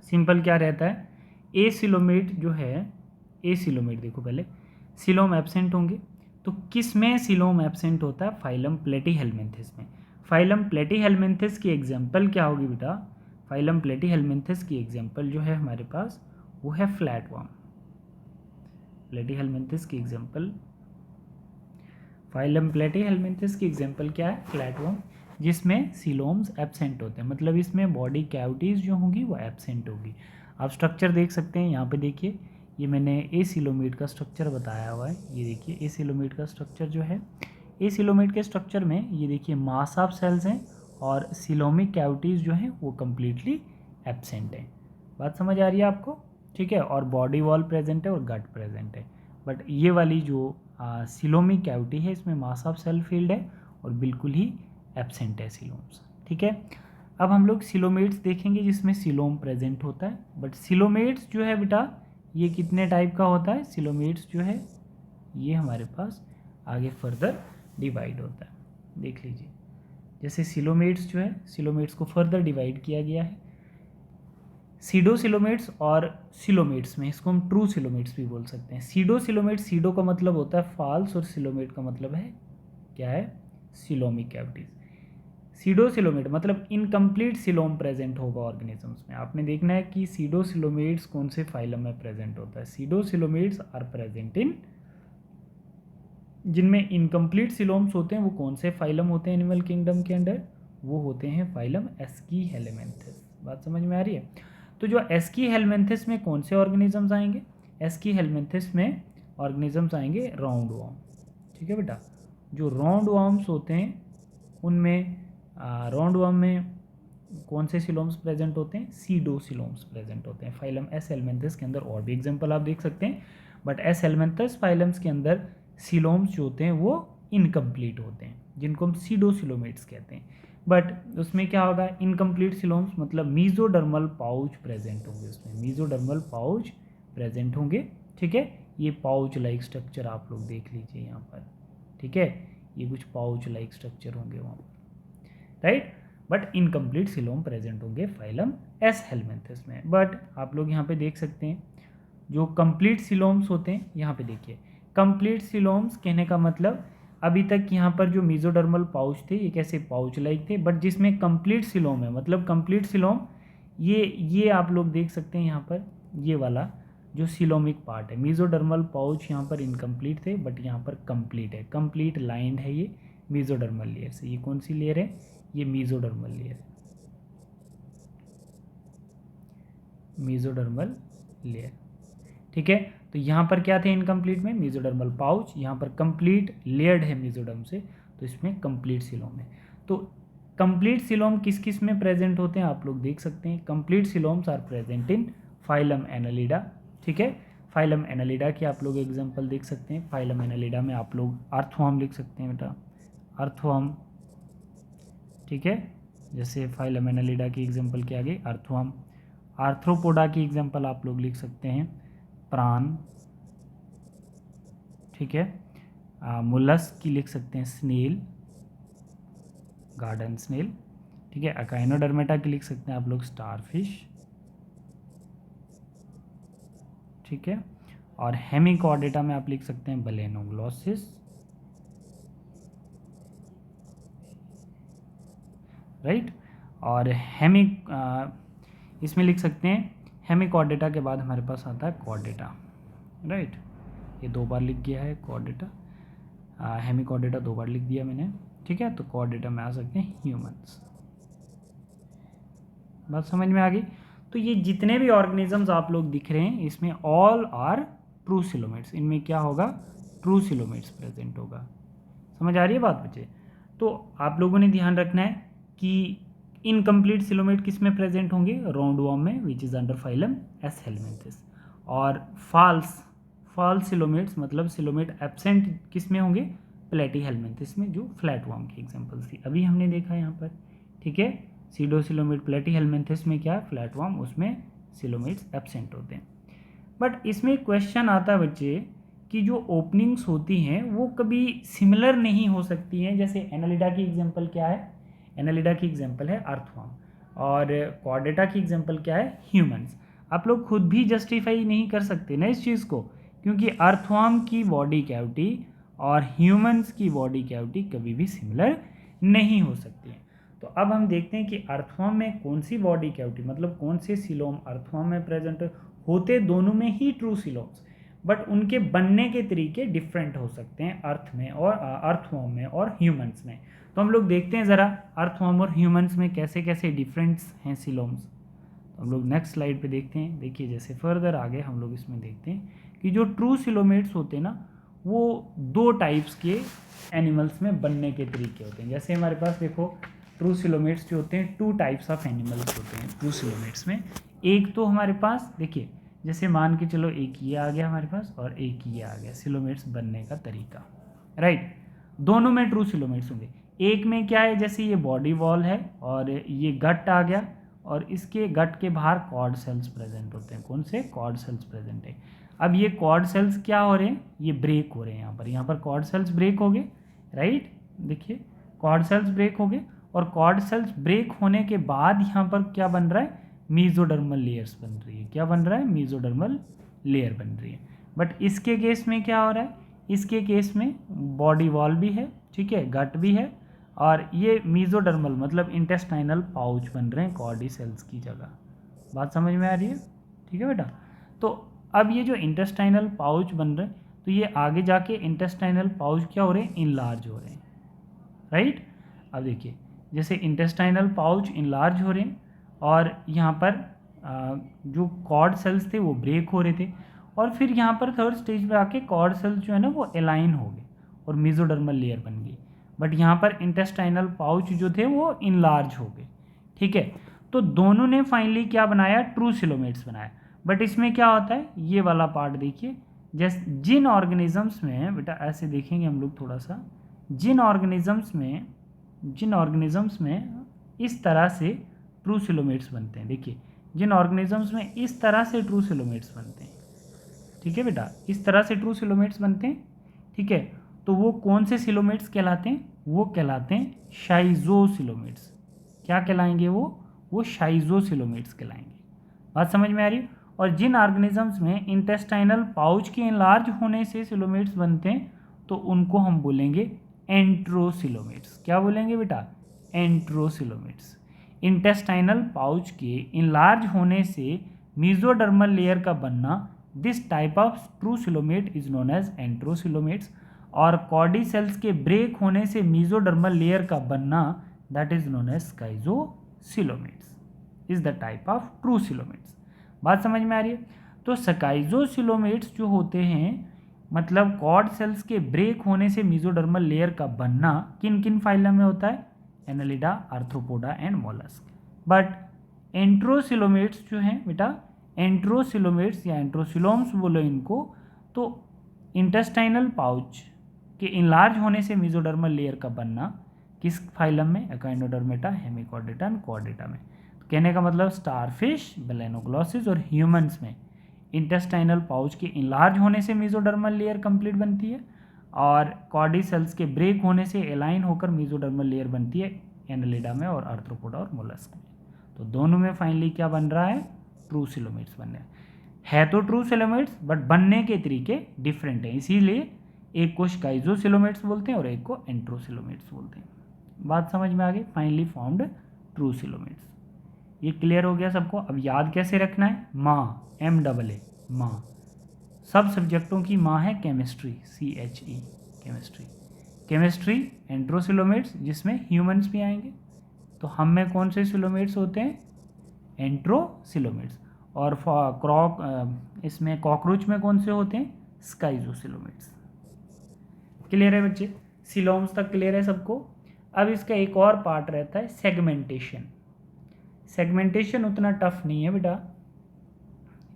सिंपल क्या रहता है, ए सिलोमेट जो है, ए सिलोमेट देखो पहले, सिलोम एब्सेंट होंगे। तो किस में सिलोम एब्सेंट होता है, फाइलम प्लेटीहेल्मिन्थेस में। फाइलम प्लेटीहेल्मिन्थेस की एग्जाम्पल क्या होगी बेटा, फाइलम प्लेटीहेल्मिन्थेस की एग्जाम्पल जो है हमारे पास वो है फ्लैटवर्म। प्लेटीहेल्मिन्थेस की एग्जाम्पल, फाइलम प्लेटीहेल्मिन्थेस की एग्जाम्पल क्या है, फ्लैटवर्म, जिसमें सिलोम्स एब्सेंट होते हैं, मतलब इसमें बॉडी कैविटीज़ जो होंगी वो एब्सेंट होगी। आप स्ट्रक्चर देख सकते हैं, यहाँ पे देखिए, ये मैंने ए सिलोमेट का स्ट्रक्चर बताया हुआ है, ये देखिए ए सिलोमेट का स्ट्रक्चर जो है, ए सिलोमेट के स्ट्रक्चर में ये देखिए मास ऑफ सेल्स हैं और सिलोमिक कैविटीज़ जो हैं वो कम्प्लीटली एब्सेंट हैं। बात समझ आ रही है आपको, ठीक है। और बॉडी वॉल प्रेजेंट है और गट प्रेजेंट है, बट ये वाली जो सिलोमिक कैविटी है इसमें मास ऑफ सेल फील्ड है और बिल्कुल ही एब्सेंट है सिलोम्स, ठीक है। अब हम लोग सिलोमेट्स देखेंगे जिसमें सिलोम प्रेजेंट होता है, बट सिलोमेट्स जो है बेटा ये कितने टाइप का होता है, सिलोमेट्स जो है ये हमारे पास आगे फर्दर डिवाइड होता है। देख लीजिए जैसे सिलोमेट्स जो है, सिलोमेट्स को फर्दर डिवाइड किया गया है सीडो सिलोमेट्स और सिलोमेट्स में, इसको हम ट्रू सिलोमेट्स भी बोल सकते हैं। सीडो सिलोमेट, सीडो का मतलब होता है फॉल्स और सिलोमेट का मतलब है क्या है, सिलोमिक कैविटीज। सीडो सिलोमेट मतलब इनकम्प्लीट सिलोम प्रेजेंट होगा ऑर्गेनिजम्स में। आपने देखना है कि सीडो सिलोमेट्स कौन से फाइलम में प्रेजेंट होता है। Pseudocoelomates are present in, जिनमें इनकम्प्लीट सिलोम्स होते हैं वो कौन से फाइलम होते हैं एनिमल किंगडम के अंडर, वो होते हैं फाइलम एस्कीहेलमिन्थेस। बात समझ में आ रही है। तो जो एस्कीहेलमिन्थेस में कौन से ऑर्गेनिजम्स आएंगे, एस्कीहेलमिन्थेस में ऑर्गेनिजम्स आएंगे राउंड वॉर्म, ठीक है बेटा। जो राउंड वॉर्म्स होते हैं उनमें राउंड वॉर्म में कौन से सिलोम्स प्रेजेंट होते हैं, सीडो सिलोम्स प्रेजेंट होते हैं फाइलम एस हेलमिन्थेस के अंदर। और भी एग्जांपल आप देख सकते हैं, बट एस हेलमिन्थेस फाइलम्स के अंदर सिलोम्स जो होते हैं वो इनकम्प्लीट होते हैं, जिनको हम सीडो सिलोमेट्स कहते हैं। बट उसमें क्या होगा, इनकम्प्लीट सिलोम्स मतलब मीजोडर्मल पाउच प्रेजेंट होंगे, उसमें मीजोडर्मल पाउच प्रेजेंट होंगे, ठीक है। ये पाउच लाइक स्ट्रक्चर आप लोग देख लीजिए यहाँ पर, ठीक है, ये कुछ पाउच लाइक स्ट्रक्चर होंगे वहाँ पर, right. But incomplete coelom present होंगे फाइलम एस हेलमिन्थेस में। बट आप लोग यहाँ पे देख सकते हैं जो कंप्लीट सिलोम्स होते हैं, यहाँ पे देखिए कंप्लीट सिलोम्स कहने का मतलब अभी तक यहाँ पर जो मीजोडर्मल पाउच थे ये कैसे पाउच लाइक थे, बट जिसमें कंप्लीट सिलोम है, मतलब कंप्लीट सिलोम ये आप लोग देख सकते हैं यहाँ पर, ये वाला जो सिलोमिक पार्ट है। मीजोडर्मल पाउच यहाँ पर इनकम्प्लीट थे बट यहाँ पर कंप्लीट है, कंप्लीट लाइंड है ये, मीजोडर्मल लेयर से। ये कौन सी लेयर है? ये मीजोडर्मल लेयर है, मीजोडर्मल लेयर। ठीक है, तो यहाँ पर क्या थे इनकम्प्लीट में? Mesodermal pouch. यहाँ पर कंप्लीट लेयर्ड है मीजोडर्म से, तो इसमें कंप्लीट सिलोम है। तो कंप्लीट सिलोम किस किस में प्रेजेंट होते हैं आप लोग देख सकते हैं। Complete coeloms are present in phylum Annelida. ठीक है, फाइलम एनालिडा की आप लोग एग्जांपल देख सकते हैं। फाइलम एनालिडा में आप लोग अर्थवर्म लिख सकते हैं बेटा, अर्थवर्म। ठीक है, जैसे फाइलम एनालिडा की एग्जांपल क्या आ गई? अर्थवर्म। आर्थ्रोपोडा की एग्जांपल आप लोग लिख सकते हैं प्राण। ठीक है, मोलस्क की लिख सकते हैं स्नेल, गार्डन स्नेल। ठीक है, अकाइनोडर्मेटा की लिख सकते हैं आप लोग स्टारफिश। ठीक है, और हेमिकॉर्डेटा में आप लिख सकते हैं बलेनोग्लोसिस। राइट, और इसमें लिख सकते हैं हेमिकॉर्डेटा के बाद हमारे पास आता है कॉर्डेटा। राइट, ये 2 बार लिख गया है कॉर्डेटा, हेमिकॉर्डेटा 2 बार लिख दिया मैंने। ठीक है, तो कॉर्डेटा में आ सकते हैं ह्यूमंस। बात समझ में आ गई? तो ये जितने भी ऑर्गेनिजम्स आप लोग दिख रहे हैं इसमें ऑल आर ट्रू सिलोमेट्स। इनमें क्या होगा? ट्रू सिलोमेट्स प्रेजेंट होगा। समझ आ रही है बात बच्चे? तो आप लोगों ने ध्यान रखना है कि इनकम्प्लीट सिलोमेट किस में प्रेजेंट होंगे? राउंडवॉर्म में, which is under phylum Aschelminthes. और फॉल्स सिलोमेट्स मतलब सिलोमेट एब्सेंट किस में होंगे? प्लेटी हेलमिंथेस में, जो फ्लैट वॉर्म की एग्जांपल्स थी अभी हमने देखा यहाँ पर। ठीक है, सीडोसिलोमेट प्लेटी हेलमिंथेस में क्या? फ्लैट वॉर्म, उसमें सिलोमेट्स एब्सेंट होते हैं। बट इसमें क्वेश्चन आता है बच्चे कि जो ओपनिंग्स होती हैं वो कभी सिमिलर नहीं हो सकती हैं। जैसे एनालिडा की एग्जांपल क्या है? एनालिडा की एग्जांपल है अर्थवर्म, और कॉर्डेटा की एग्जांपल क्या है? ह्यूमंस। आप लोग खुद भी जस्टिफाई नहीं कर सकते ना इस चीज़ को, क्योंकि अर्थवर्म की बॉडी कैविटी और ह्यूमंस की बॉडी कैविटी कभी भी सिमिलर नहीं हो सकती है। तो अब हम देखते हैं कि अर्थवर्म में कौन सी बॉडी कैविटी मतलब कौन से सिलोम अर्थवर्म में प्रेजेंट होते। दोनों में ही ट्रू सिलोम्स, बट उनके बनने के तरीके डिफरेंट हो सकते हैं अर्थवर्म में और ह्यूमंस में। तो हम लोग देखते हैं ज़रा अर्थवर्म और ह्यूमंस में कैसे कैसे डिफरेंस हैं सिलोम्स। तो हम लोग नेक्स्ट स्लाइड पे देखते हैं। देखिए, जैसे फर्दर आगे हम लोग इसमें देखते हैं कि जो ट्रू सिलोमेट्स होते हैं ना, वो 2 टाइप्स के एनिमल्स में बनने के तरीके होते हैं। जैसे हमारे पास देखो ट्रू सिलोमेट्स जो होते हैं 2 टाइप्स ऑफ एनिमल्स होते हैं ट्रू सिलोमेट्स में। एक तो हमारे पास देखिए, जैसे मान के चलो एक ये आ गया हमारे पास और एक ये आ गया सिलोमेट्स बनने का तरीका। राइट, दोनों में ट्रू सिलोमेट्स होंगे। एक में क्या है, जैसे ये बॉडी वॉल है और ये गट आ गया और इसके गट के बाहर कॉर्ड सेल्स प्रेजेंट होते हैं। कौन से? कॉर्ड सेल्स प्रेजेंट है। अब ये कॉर्ड सेल्स क्या हो रहे हैं? ये ब्रेक हो रहे हैं। यहाँ पर कॉर्ड सेल्स ब्रेक हो गए। राइट, देखिए कॉर्ड सेल्स ब्रेक हो गए, और कॉर्ड सेल्स ब्रेक होने के बाद यहाँ पर क्या बन रहा है? मीजोडर्मल लेयर्स बन रही है। क्या बन रहा है? मीजोडर्मल लेयर बन रही है। बट इसके केस में क्या हो रहा है? इसके केस में बॉडी वॉल भी है, ठीक है, गट भी है, और ये मीजोडर्मल मतलब इंटेस्टाइनल पाउच बन रहे हैं कॉर्डी सेल्स की जगह। बात समझ में आ रही है? ठीक है बेटा। तो अब ये जो इंटेस्टाइनल पाउच बन रहे हैं, तो ये आगे जाके इंटेस्टाइनल पाउच क्या हो रहे हैं? इनलार्ज हो रहे हैं। राइट, अब देखिए जैसे इंटेस्टाइनल पाउच इनलार्ज हो रहे हैं और यहाँ पर जो कॉर्ड सेल्स थे वो ब्रेक हो रहे थे, और फिर यहाँ पर थर्ड स्टेज पे आके कॉर्ड सेल्स जो है ना वो अलाइन हो गए और मीजोडर्मल लेयर बन गई। बट यहाँ पर इंटेस्टाइनल पाउच जो थे वो इनलार्ज हो गए। ठीक है, तो दोनों ने फाइनली क्या बनाया? ट्रू सिलोमेट्स बनाया। बट इसमें क्या होता है? ये वाला पार्ट देखिए, जैसे जिन ऑर्गेनिजम्स में बेटा ऐसे देखेंगे हम लोग थोड़ा सा, जिन ऑर्गेनिजम्स में इस तरह से ट्रू सिलोमेट्स बनते हैं। देखिए जिन ऑर्गेनिजम्स में इस तरह से ट्रू सिलोमेट्स बनते हैं, ठीक है बेटा, इस तरह से ट्रू सिलोमेट्स बनते हैं। ठीक है, तो वो कौन से सिलोमेट्स कहलाते हैं? वो कहलाते हैं शाइजोसिलोमेट्स। क्या कहलाएंगे वो शाइजोसिलोमेट्स कहलाएंगे। बात समझ में आ रही है? और जिन ऑर्गेनिजम्स में इंटेस्टाइनल पाउच के इनलार्ज होने से सिलोमेट्स बनते हैं तो उनको हम बोलेंगे एंट्रोसिलोमेट्स। क्या बोलेंगे बेटा? एंट्रोसिलोमेट्स। इंटेस्टाइनल पाउच के इनलार्ज होने से मीजोडर्मल लेयर का बनना, this type of true coelomate is known as enterocoelomates. और कॉडी सेल्स के ब्रेक होने से मीजोडर्मल लेयर का बनना, that is known as schizocoelomates, is the type of true coelomates. बात समझ में आ रही है? तो स्काइजोसिलोमेट्स जो होते हैं, मतलब कॉड सेल्स के ब्रेक होने से मीजोडर्मल लेयर का बनना किन किन फाइलम में होता है? Annelida, Arthropoda and mollusc. But enterocoelomates जो हैं बेटा, एंट्रोसिलोमेट्स या एंट्रोसिलोम्स बोलो इनको, तो इंटेस्टाइनल पाउच के इनलार्ज होने से मीजोडर्मल लेयर का बनना किस फाइलम में? एकाइनोडर्मेटा, हेमिकॉर्डेटा एंड कॉर्डेटा में। तो कहने का मतलब स्टारफिश, बेलेनोग्लॉसिस और ह्यूमंस में इंटेस्टाइनल पाउच के इनलार्ज होने से मीजोडर्मल लेयर कंप्लीट बनती है, और कॉडी सेल्स के ब्रेक होने से एलाइन होकर मीजोडर्मल लेयर बनती है एनालिडा में और आर्थ्रोपोडा और मोलस्क में। तो दोनों में फाइनली क्या बन रहा है? ट्रू सिलोमेट्स बन रहे हैं। तो ट्रू सिलोमेट्स, बट बनने के तरीके डिफरेंट हैं, इसीलिए एक को स्काइजोसिलोमेट्स बोलते हैं और एक को एंट्रोसिलोमेट्स बोलते हैं। बात समझ में आ गई? Finally formed true coelomates. ये क्लियर हो गया सबको? अब याद कैसे रखना है? माँ, MAA, माँ। सब सब्जेक्टों की माँ है केमिस्ट्री, CHE, केमिस्ट्री। केमिस्ट्री एंट्रोसिलोमेट्स, जिसमें ह्यूमंस भी आएंगे। तो हम में कौन से सिलोमेट्स होते हैं? एंट्रोसिलोमेट्स। और इसमें कॉकरोच में कौन से होते हैं? स्काइजोसिलोमेट्स। क्लियर है बच्चे? सिलोम्स तक क्लियर है सबको? अब इसका एक और पार्ट रहता है सेगमेंटेशन। सेगमेंटेशन उतना टफ नहीं है बेटा,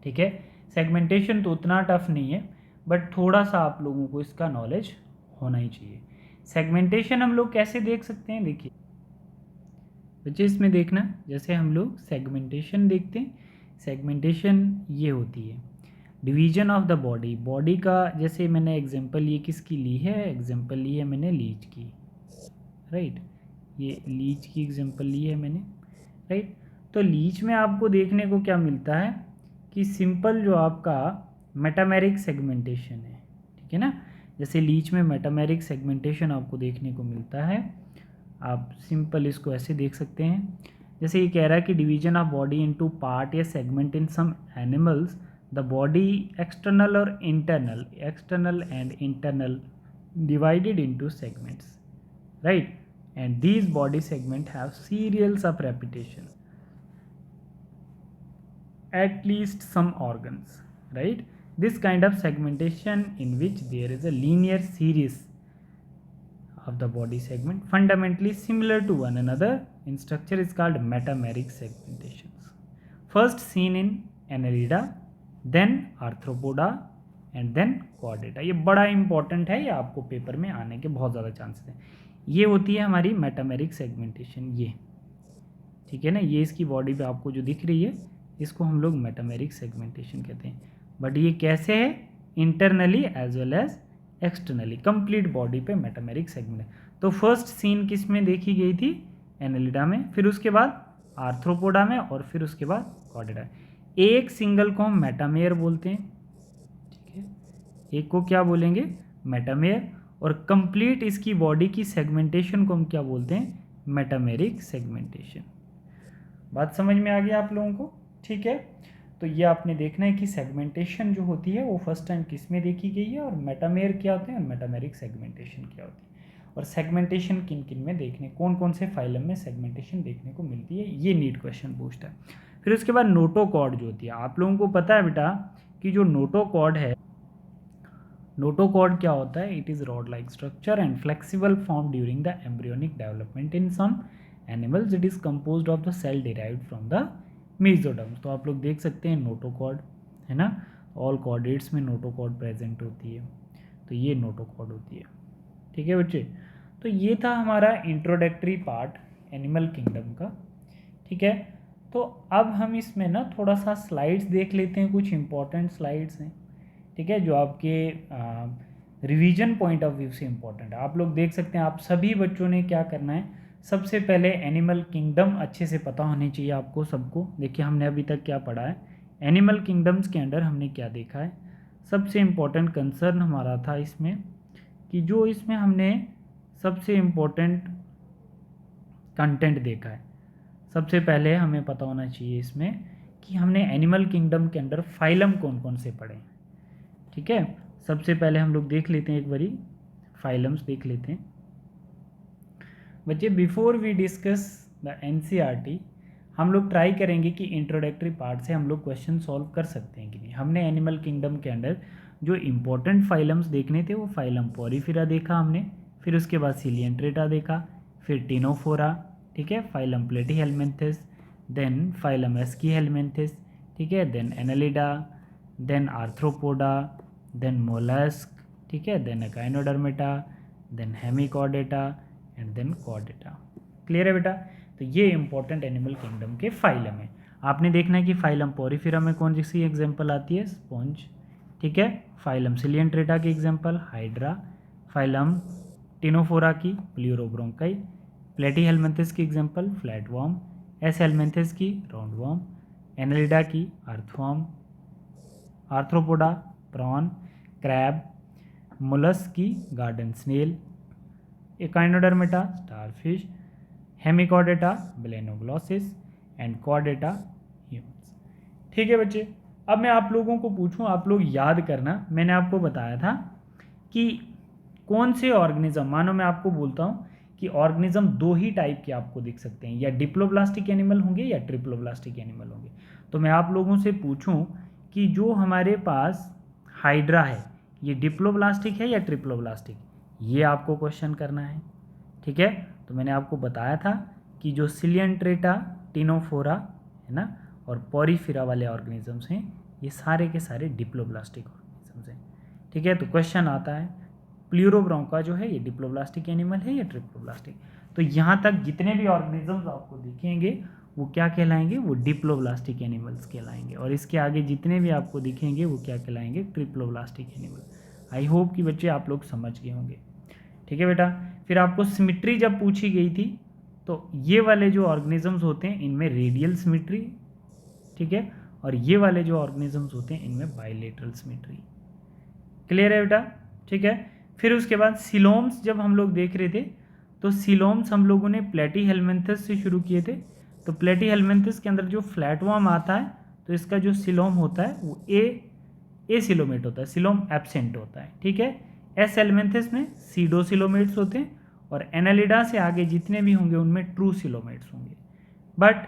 ठीक है? सेगमेंटेशन तो उतना टफ नहीं है, बट थोड़ा सा आप लोगों को इसका नॉलेज होना ही चाहिए। सेगमेंटेशन हम लोग कैसे देख सकते हैं? देखिए बच्चे, इसमें देखना, जैसे हम लोग सेगमेंटेशन देखते हैं, सेगमेंटेशन ये होती है division of the body. Body का, जैसे मैंने एग्जांपल ये किसकी ली है? एग्जांपल ली है मैंने लीच की, राइट? ये लीच की एग्जांपल ली है मैंने, राइट? तो लीच में आपको देखने को क्या मिलता है कि सिंपल जो आपका मेटामेरिक सेगमेंटेशन है, ठीक है ना? जैसे लीच में मेटामेरिक सेगमेंटेशन आपको देखने को मिलता है। आप सिंपल इसको ऐसे देख सकते हैं, जैसे ये कह रहा है कि division of body into part या segment in some animals, the body external और internal, external and internal divided into segments, right? And these body segment have serials of repetition at least some organs, right? This kind of segmentation in which there is a linear series of the body segment fundamentally similar to one another in structure is called metameric segmentations. First seen in Annelida, then Arthropoda and then Chordata. ये बड़ा important है, ये आपको paper में आने के बहुत ज़्यादा चांसेस हैं। ये होती है हमारी मेटामेरिक सेगमेंटेशन, ये ठीक है ना? ये इसकी बॉडी पे आपको जो दिख रही है, इसको हम लोग मेटामेरिक सेगमेंटेशन कहते हैं। बट ये कैसे है? Internally as well as externally, complete body पे मेटामेरिक सेगमेंट। तो फर्स्ट सीन किस में देखी गई थी? एनालिडा में, फिर उसके बाद आर्थ्रोपोडा में, और फिर उसके बाद कॉर्डेटा। एक सिंगल को हम मेटामेयर बोलते हैं, ठीक है? एक को क्या बोलेंगे? मेटामेयर। और कंप्लीट इसकी बॉडी की सेगमेंटेशन को हम क्या बोलते हैं? Metameric segmentation. बात समझ में आ गई आप लोगों को? ठीक है? तो ये आपने देखना है कि सेगमेंटेशन जो होती है वो फर्स्ट टाइम किस में देखी गई है, और मेटामेयर क्या होते हैं और मेटामेरिक सेगमेंटेशन क्या होती है, और सेगमेंटेशन किन किन में देखने, कौन कौन से फाइलम में सेगमेंटेशन देखने को मिलती है, ये नीट क्वेश्चन पूछता है। फिर उसके बाद नोटोकॉर्ड जो होती है, आप लोगों को पता है बेटा कि जो नोटोकॉर्ड है, नोटोकॉर्ड क्या होता है? It is rod like structure and flexible form during the embryonic development in some animals. It is composed of the cell derived from the mesoderm. तो आप लोग देख सकते हैं नोटोकॉर्ड, है ना? ऑल कॉर्डेट्स में नोटोकॉर्ड प्रेजेंट होती है, तो ये नोटोकॉर्ड होती है, ठीक है बच्चे? तो ये था हमारा इंट्रोडक्टरी पार्ट एनिमल किंगडम का, ठीक है? तो अब हम इसमें ना थोड़ा सा स्लाइड्स देख लेते हैं, कुछ इंपॉर्टेंट स्लाइड्स हैं, ठीक है, जो आपके रिवीजन पॉइंट ऑफ व्यू से इंपॉर्टेंट है। आप लोग देख सकते हैं, आप सभी बच्चों ने क्या करना है, सबसे पहले एनिमल किंगडम अच्छे से पता होनी चाहिए आपको सबको। देखिए हमने अभी तक क्या पढ़ा है, एनिमल किंगडम्स के अंडर हमने क्या देखा है। सबसे इम्पोर्टेंट कंसर्न हमारा था इसमें कि जो इसमें हमने सबसे इम्पोर्टेंट कंटेंट देखा है, सबसे पहले हमें पता होना चाहिए इसमें कि हमने एनिमल किंगडम के अंदर फाइलम कौन कौन से पढ़े हैं, ठीक है? सबसे पहले हम लोग देख लेते हैं एक बारी फाइलम्स देख लेते हैं बच्चे। Before we discuss the NCERT हम लोग ट्राई करेंगे कि इंट्रोडक्टरी पार्ट से हम लोग क्वेश्चन सॉल्व कर सकते हैं कि नहीं। हमने एनिमल किंगडम के अंदर जो इम्पोर्टेंट फाइलम्स देखने थे वो फाइलम पोरिफेरा देखा हमने, फिर उसके बाद सिलियंट्रेटा देखा, फिर टिनोफोरा, ठीक है, phylum Platyhelminthes, then phylum Aschelminthes, ठीक है, then Annelida, then Arthropoda, then mollusc, ठीक है, then Echinodermata, then Hemichordata and then Chordata. Clear है बेटा? तो ये इंपॉर्टेंट एनिमल किंगडम के फाइलम है। आपने देखना है कि फाइलम पोरिफेरा में कौन सी एग्जांपल आती है, स्पॉन्ज, ठीक है, फाइलम सिलियंट्रेटा की एग्जांपल हाइड्रा, फाइलम टिनोफोरा की प्लूरोब्रोंकाई, प्लेटीहेलमिन्थेस की एग्जांपल फ्लैटवर्म, एस हेलमिन्थेस की राउंडवर्म, एनालिडा की earthworm, Arthropoda prawn, crab, mollusc की garden snail, Echinodermata starfish, Hemichordata Balanoglossus and Chordata humans. ठीक है बच्चे, अब मैं आप लोगों को पूछूं, आप लोग याद करना, मैंने आपको बताया था कि कौन से ऑर्गेनिज्म, मानो मैं आपको बोलता हूं कि ऑर्गेनिज्म दो ही टाइप के आपको दिख सकते हैं, या डिप्लोब्लास्टिक एनिमल होंगे या ट्रिप्लोब्लास्टिक एनिमल होंगे। तो मैं आप लोगों से पूछूं कि जो हमारे पास हाइड्रा है ये डिप्लोब्लास्टिक है या ट्रिप्लोब्लास्टिक, ये आपको क्वेश्चन करना है। ठीक है, तो मैंने आपको बताया था कि जो सिलियंट्रेटा, टिनोफोरा है ना, और पोरिफेरा वाले ऑर्गेनिजम्स हैं, ये सारे के सारे डिप्लोब्लास्टिक ऑर्गेनिजम्स हैं। ठीक है, तो क्वेश्चन आता है प्लूरोब्रोंका जो है ये डिप्लोब्लास्टिक एनिमल है या ट्रिप्लोब्लास्टिक। तो यहाँ तक जितने भी ऑर्गेनिजम्स आपको दिखेंगे वो क्या कहलाएंगे, वो डिप्लोब्लास्टिक एनिमल्स कहलाएंगे, और इसके आगे जितने भी आपको दिखेंगे वो क्या कहलाएंगे, ट्रिप्लोब्लास्टिक एनिमल। आई होप कि बच्चे आप लोग समझ गए होंगे। ठीक है बेटा, फिर आपको सिमिट्री जब पूछी गई थी तो ये वाले जो ऑर्गेनिजम्स होते हैं इनमें रेडियल सिमिट्री, ठीक है, और ये वाले जो ऑर्गेनिजम्स होते हैं इनमें बाइलेटरल सिमिट्री। क्लियर है बेटा? ठीक है, फिर उसके बाद सिलोम्स जब हम लोग देख रहे थे तो सिलोम्स हम लोगों ने प्लेटीहेलमिन्थेस से शुरू किए थे। तो प्लेटीहेलमिन्थेस के अंदर जो फ्लैटवर्म आता है तो इसका जो सिलोम होता है वो ए सिलोमेट होता है, सिलोम एब्सेंट होता है। ठीक है, एस हेलमिन्थेस में सीडोसिलोमेट्स होते हैं, और एनालिडा से आगे जितने भी होंगे उनमें ट्रू सिलोमेट्स होंगे। बट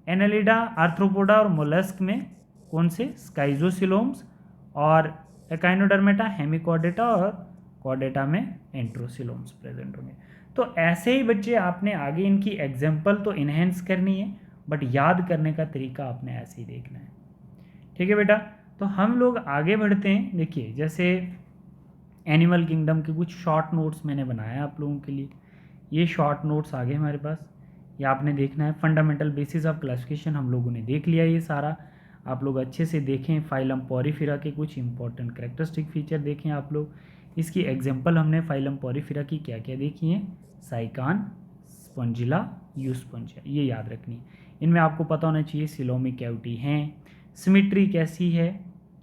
एनालिडा, आर्थ्रोपोडा और मोलस्क में कौन से, स्काइजोसिलोम्स, और एकाइनोडर्मेटा, हेमिकॉर्डेटा और कॉर्डेटा में एंट्रोसिलोम्स प्रेजेंट होंगे। तो ऐसे ही बच्चे आपने आगे इनकी एग्जाम्पल तो इन्हेंस करनी है, बट याद करने का तरीका आपने ऐसे ही देखना है। ठीक है बेटा, तो हम लोग आगे बढ़ते हैं। देखिए, जैसे एनिमल किंगडम के कुछ शॉर्ट नोट्स मैंने बनाया आप लोगों के लिए, ये शॉर्ट नोट्स आ गए हमारे पास, ये आपने देखना है। फंडामेंटल बेसिस ऑफ क्लासिफिकेशन हम लोगों ने देख लिया, ये सारा आप लोग अच्छे से देखें। फाइलम पोरिफेरा के कुछ इंपॉर्टेंट कैरेक्टरिस्टिक फीचर देखें आप लोग। इसकी एग्जांपल हमने फाइलम पोरिफेरा की क्या क्या देखी है, साइकान, स्पॉन्जिला, यूस्पॉन्जिया, ये याद रखनी है। इनमें आपको पता होना चाहिए सिलोमिक कैविटी हैं, सिमिट्री कैसी है,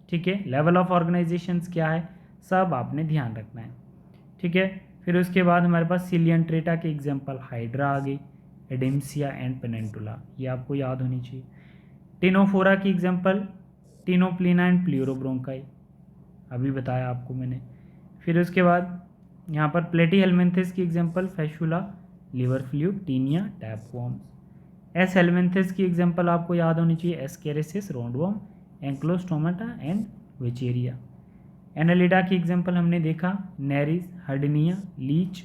ठीक है, लेवल ऑफ ऑर्गेनाइजेशंस क्या है, सब आपने ध्यान रखना है। ठीक है, फिर उसके बाद हमारे पास सिलियंट्रेटा के एग्जांपल हाइड्रा आ गई, एडेम्सिया एंड पेनेंटुला, ये आपको याद होनी चाहिए। टिनोफोरा की एग्जांपल टिनोप्लिना एंड प्लूरोब्रोंकाई, अभी बताया आपको मैंने। फिर उसके बाद यहाँ पर प्लेटीहेलमिन्थेस की example Fasciola, liver fluke, Taenia, tapeworms. Aschelminthes की एग्जांपल आपको याद होनी चाहिए, Ascaris, roundworm, Ancylostoma and Wuchereria. Annelida की एग्जांपल हमने देखा, Nereis, Hirudinaria, leech,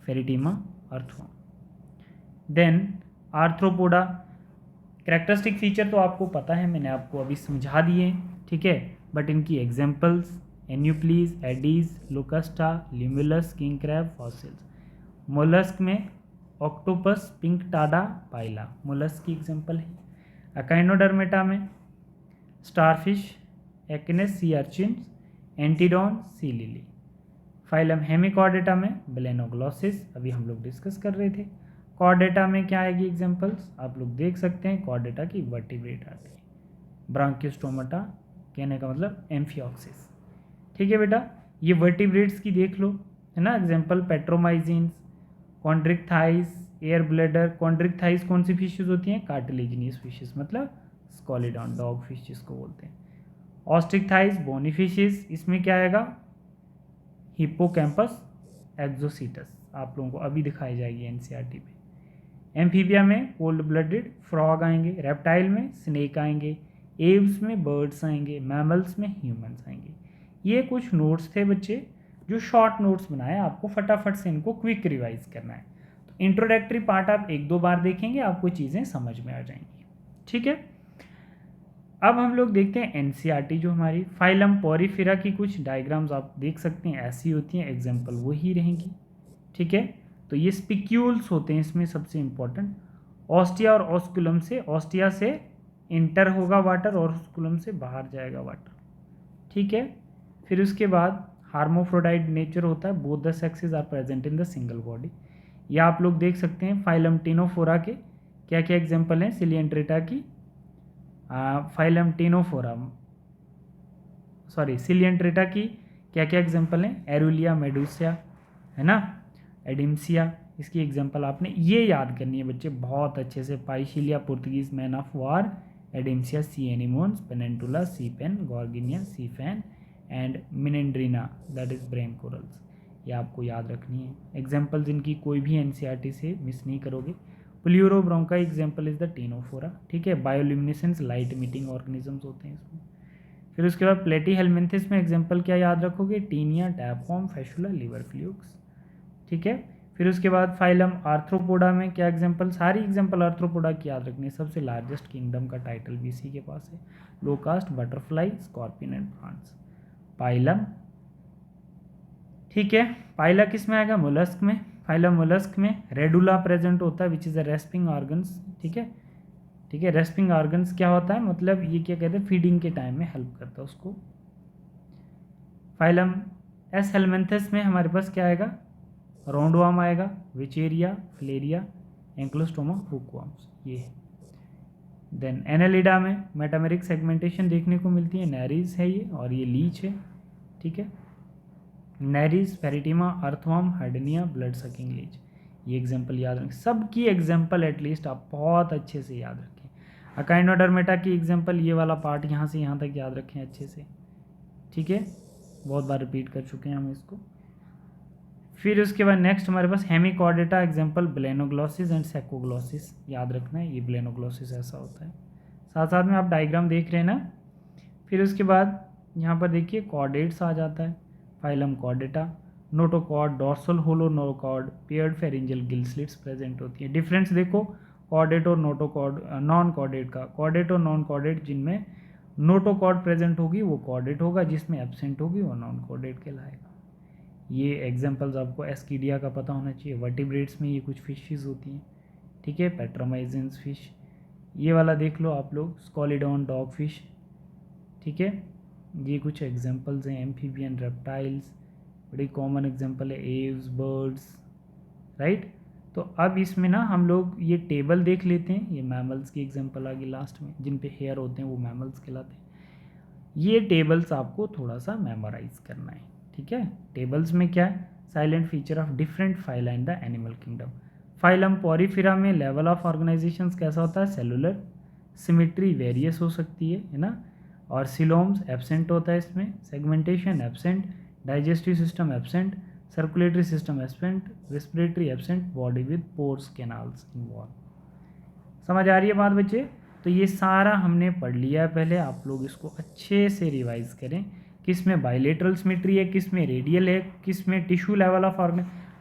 Pheretima, earthworm. Then Arthropoda, characteristic feature तो आपको पता है, मैंने आपको अभी समझा दिए, ठीक है, बट इनकी examples Anopheles, Aedes, Locusta, Limulus, king crab, fossils. Mollusc में octopus, Pinctada, Pila mollusc की एग्जांपल है। अकाइनोडर्मेटा में starfish, Echinus, sea urchins, Antedon, sea lily. Phylum Hemichordata में बेलेनोग्लॉसिस, अभी हम लोग डिस्कस कर रहे थे। कॉर्डेटा में क्या आएगी एग्जांपल्स, आप लोग देख सकते हैं, कॉर्डेटा की वर्टिब्रेट आती है। ब्रांकियोस्टोमाटा, कहने का मतलब एम्फिऑक्सिस। ठीक है बेटा, ये वर्टिब्रेट्स की देख लो, है ना, एग्जांपल पेट्रोमाइजिन्स, कॉन्ड्रिक्थाइस, एयर ब्लैडर। कॉन्ड्रिक्थाइस कौन सी फिशेज होती हैं, कार्टिलेजिनियस फिशेज, मतलब स्कॉलिडॉन, डॉग फिश जिसको बोलते हैं। ऑस्ट्रिक्थाइस, बोनी फिशेज, इसमें क्या आएगा, हिप्पोकैम्पस, एक्सोसीटस, आप लोगों को अभी दिखाई जाएगी एनसीईआरटी में। एम्फीबिया में कोल्ड ब्लडेड फ्रॉग आएंगे, रेप्टाइल में स्नेक आएंगे, एव्स में बर्ड्स आएंगे, मैमल्स में ह्यूमंस आएंगे। ये कुछ नोट्स थे बच्चे, जो शॉर्ट नोट्स बनाए, आपको फटाफट से इनको क्विक रिवाइज करना है। तो इंट्रोडक्टरी पार्ट आप 1-2 बार देखेंगे, आपको चीज़ें समझ में आ जाएंगी। ठीक है, अब हम लोग देखते हैं एनसीईआरटी जो हमारी फाइलम पोरिफेरा की कुछ डायग्राम्स आप देख सकते हैं, ऐसी होती हैं, एग्जाम्पल वही रहेंगी। ठीक है, तो ये स्पिक्यूल्स होते हैं इसमें सबसे इंपॉर्टेंट। ऑस्टिया और ऑस्कुलम से, ऑस्टिया से इंटर होगा वाटर और ऑस्कुलम से बाहर जाएगा वाटर। ठीक है, फिर उसके बाद हार्मोफ्रोडाइट नेचर होता है, both the sexes are present in the single body. या आप लोग देख सकते हैं फाइलम टिनोफोरा के क्या क्या एग्जाम्पल हैं, सिलियंट्रेटा की, फाइलम टिनोफोरा सिलियंट्रेटा की क्या क्या एग्जाम्पल हैं, एरुलिया मेडुसिया है ना, एडिम्सिया, इसकी एग्जाम्पल आपने ये याद करनी है बच्चे बहुत अच्छे से। Physalia Portuguese man of war, Adamsia sea anemones, Pennatula sea pen, Gorgonia sea fan and Meandrina that is brain corals, ये आपको याद रखनी है। एग्जाम्पल्स इनकी कोई भी एनसीईआरटी से मिस नहीं करोगे। प्ल्यूरोब्रोंका एग्जाम्पल इज द टिनोफोरा। ठीक है, बायोल्यूमिनेसेंस लाइट इमिटिंग ऑर्गेनिजम्स होते हैं इसमें। फिर उसके बाद प्लेटीहेलमिन्थिस में एग्जाम्पल क्या याद रखोगे, टीनिया, टैपफॉर्म, फैशुला, लिवर फ्लूक्स। ठीक है, फिर उसके बाद फाइलम आर्थ्रोपोडा में क्या एग्जाम्पल, सारी एग्जाम्पल आर्थ्रोपोडा की याद रखनी है। सबसे लार्जेस्ट किंगडम का टाइटल भी इसी के पास है, locust, butterfly, scorpion and plants. Phylum, ठीक है, पाइला किस में आएगा, मोलस्क में। फाइलम मोलस्क में रेडुला प्रेजेंट होता है which is a rasping organs. ठीक है, ठीक है, रेस्पिंग ऑर्गन्स क्या होता है, मतलब ये क्या कहते हैं, फीडिंग के टाइम में हेल्प करता है उसको। फाइलम एस हेलमेंथस में हमारे पास क्या आएगा, राउंडवर्म आएगा, विचेरिया, फ्लेरिया, एंक्लोस्टोमा, हुकवर्म्स, ये है। देन एनालिडा में मेटामेरिक सेगमेंटेशन देखने को मिलती है, नैरीज है ये और ये लीच है। ठीक है, Nereis, Pheretima, earthworm, Hirudinaria, blood sucking leech, ये एग्जाम्पल याद रखें। सबकी एग्जाम्पल एटलीस्ट आप बहुत अच्छे से याद रखें। अकाइनोडर्मेटा की एग्जाम्पल, ये वाला पार्ट यहाँ से यहाँ तक याद रखें अच्छे से। ठीक है, बहुत बार रिपीट कर चुके हैं हम इसको। फिर उसके बाद नेक्स्ट हमारे पास हेमिकॉर्डेटा एग्जाम्पल, ब्लेनोग्लॉसिस एंड सेकोग्लॉसिस, याद रखना है, ये ब्लेनोग्लॉसिस ऐसा होता है। साथ साथ में आप डायग्राम देख रहे हैं ना। फिर उसके बाद यहाँ पर देखिए कॉर्डेट्स आ जाता है, phylum Chordata, notochord, dorsal hollow notochord, paired pharyngeal gill slits present होती है। डिफरेंस देखो कॉर्डेट और नोटोकॉर्ड, नॉन कॉर्डेट का, कॉर्डेट और नॉन कॉर्डेट, जिनमें नोटोकॉर्ड प्रेजेंट होगी वो कॉर्डेट होगा, जिसमें एब्सेंट होगी वो नॉन कॉर्डेट कहलाएगा। ये एग्जांपल्स आपको एस्कीडिया का पता होना चाहिए। वर्टिब्रेट्स में ये कुछ फिशेस होती हैं। ठीक है, पेट्रोमाइजेंस फिश, ये वाला देख लो आप लोग, स्कॉलिडॉन डॉग फिश। ठीक है, ये कुछ एग्जांपल्स हैं, एम्फीबियन, रेप्टाइल्स, बड़ी कॉमन एग्जांपल है, एव्स, बर्ड्स, राइट। तो अब इसमें ना हम लोग ये टेबल देख लेते हैं, ये मैमल्स की एग्जांपल आ गई लास्ट में, जिन पे हेयर होते हैं वो मैमल्स कहलाते हैं। ये टेबल्स आपको थोड़ा सा मेमोराइज करना है। ठीक है, टेबल्स में क्या है, silent feature of different phyla in the animal kingdom. Phylum Porifera में लेवल ऑफ ऑर्गेनाइजेशंस कैसा होता है, सेलुलर, सिमेट्री वेरियस हो सकती है ना, और सिलोम्स एब्सेंट होता है इसमें, segmentation absent, digestive system absent, circulatory system absent, respiratory absent, body with pores canals involve. समझ आ रही है बात बच्चे। तो ये सारा हमने पढ़ लिया है पहले, आप लोग इसको अच्छे से रिवाइज करें। किस में बाइलेटरल सिमेट्री है, किस में रेडियल है, किस में टिश्यू लेवल ऑफ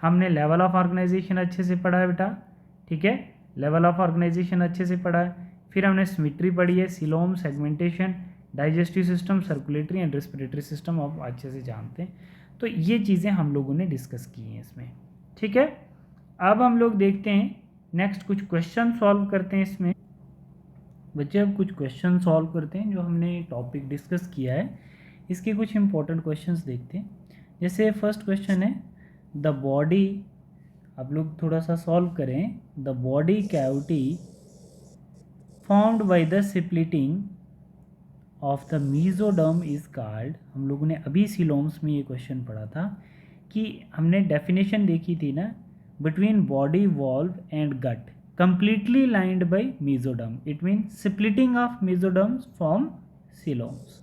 हमने लेवल ऑफ ऑर्गेनाइजेशन अच्छे से पढ़ा है बेटा। ठीक है, लेवल ऑफ ऑर्गेनाइजेशन अच्छे से पढ़ा है। फिर हमने सिमेट्री पढ़ी है, coelom, segmentation, digestive system, circulatory and respiratory system आप अच्छे से जानते हैं। तो ये चीज़ें हम लोगों ने डिस्कस की हैं इसमें। ठीक है, अब हम लोग देखते हैं नेक्स्ट, कुछ क्वेश्चन सॉल्व करते हैं इसमें बच्चे। अब कुछ क्वेश्चन सॉल्व करते हैं जो हमने टॉपिक डिस्कस किया है, इसके कुछ इंपॉर्टेंट क्वेश्चंस देखते हैं। जैसे फर्स्ट क्वेश्चन है, द बॉडी, आप लोग थोड़ा सा सॉल्व करें, the body cavity formed by the splitting of the mesoderm is called. हम लोगों ने अभी सिलोम्स में ये क्वेश्चन पढ़ा था कि हमने डेफिनेशन देखी थी ना, between body wall and gut completely lined by mesoderm, it means splitting of mesoderms from coeloms।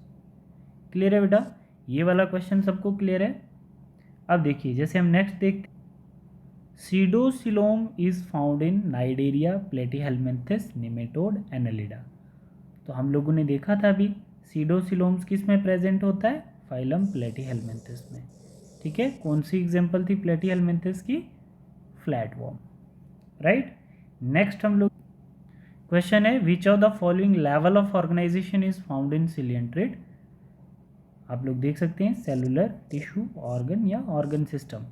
Clear है बेटा, ये वाला क्वेश्चन सबको क्लियर है। अब देखिए जैसे हम नेक्स्ट देखते, pseudocoelom is found in Cnidaria Platyhelminthes nematode Annelida. तो हम लोगों ने देखा था अभी सीडोसिलोम्स किस में प्रेजेंट होता है, फाइलम प्लेटीहेलमिन्थस में। ठीक है, कौन सी एग्जांपल थी प्लेटीहेलमिन्थस की, फ्लैटवर्म, राइट। नेक्स्ट हम लोग क्वेश्चन है, which of the following level of organisation is found in Coelenterate. आप लोग देख सकते हैं सेलुलर, टिश्यू, ऑर्गन या ऑर्गन सिस्टम।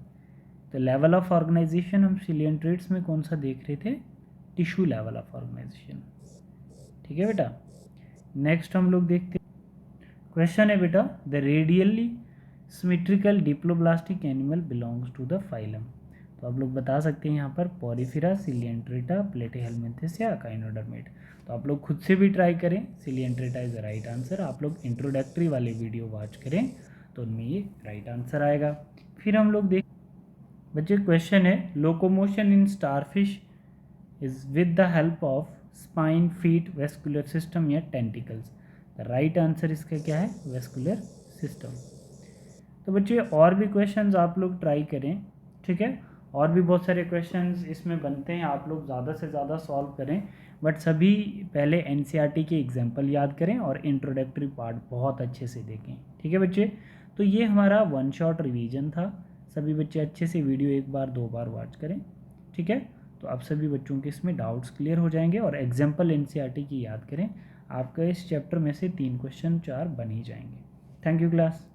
तो लेवल ऑफ ऑर्गेनाइजेशन हम सिलियंट्रेट्स में कौन सा देख रहे थे, टिश्यू लेवल ऑफ ऑर्गेनाइजेशन। ठीक है बेटा, नेक्स्ट हम लोग देखते क्वेश्चन है बेटा, the radially symmetrical diploblastic animal belongs to the phylum. तो आप लोग बता सकते हैं यहाँ पर पोरिफेरा, सिलियंट्रेटा, प्लेटीहेलमिन्थस या अकाइनोडर्मेट। तो आप लोग खुद से भी ट्राई करें, Coelenterata is the right answer. आप लोग इंट्रोडक्टरी वाले वीडियो वॉच करें तो उनमें ये राइट आंसर आएगा। फिर हम लोग देख बच्चे क्वेश्चन है, locomotion in starfish is with the help of spine, feet, vascular system या टेंटिकल्स। द राइट आंसर इसका क्या है, वेस्कुलर सिस्टम। तो बच्चे और भी क्वेश्चंस आप लोग ट्राई करें, ठीक है, और भी बहुत सारे क्वेश्चंस इसमें बनते हैं, आप लोग ज़्यादा से ज़्यादा सॉल्व करें। बट सभी पहले एनसीईआरटी के एग्जाम्पल याद करें और इंट्रोडक्टरी पार्ट बहुत अच्छे से देखें। ठीक है बच्चे, तो ये हमारा वन शॉट रिवीजन था। सभी बच्चे अच्छे से वीडियो एक बार 2 बार वॉच करें, ठीक है। तो आप सभी बच्चों के इसमें डाउट्स क्लियर हो जाएंगे और एग्जाम्पल एनसीईआरटी की याद करें। आपका इस चैप्टर में से 3 क्वेश्चन 4 बन ही जाएंगे। Thank you class.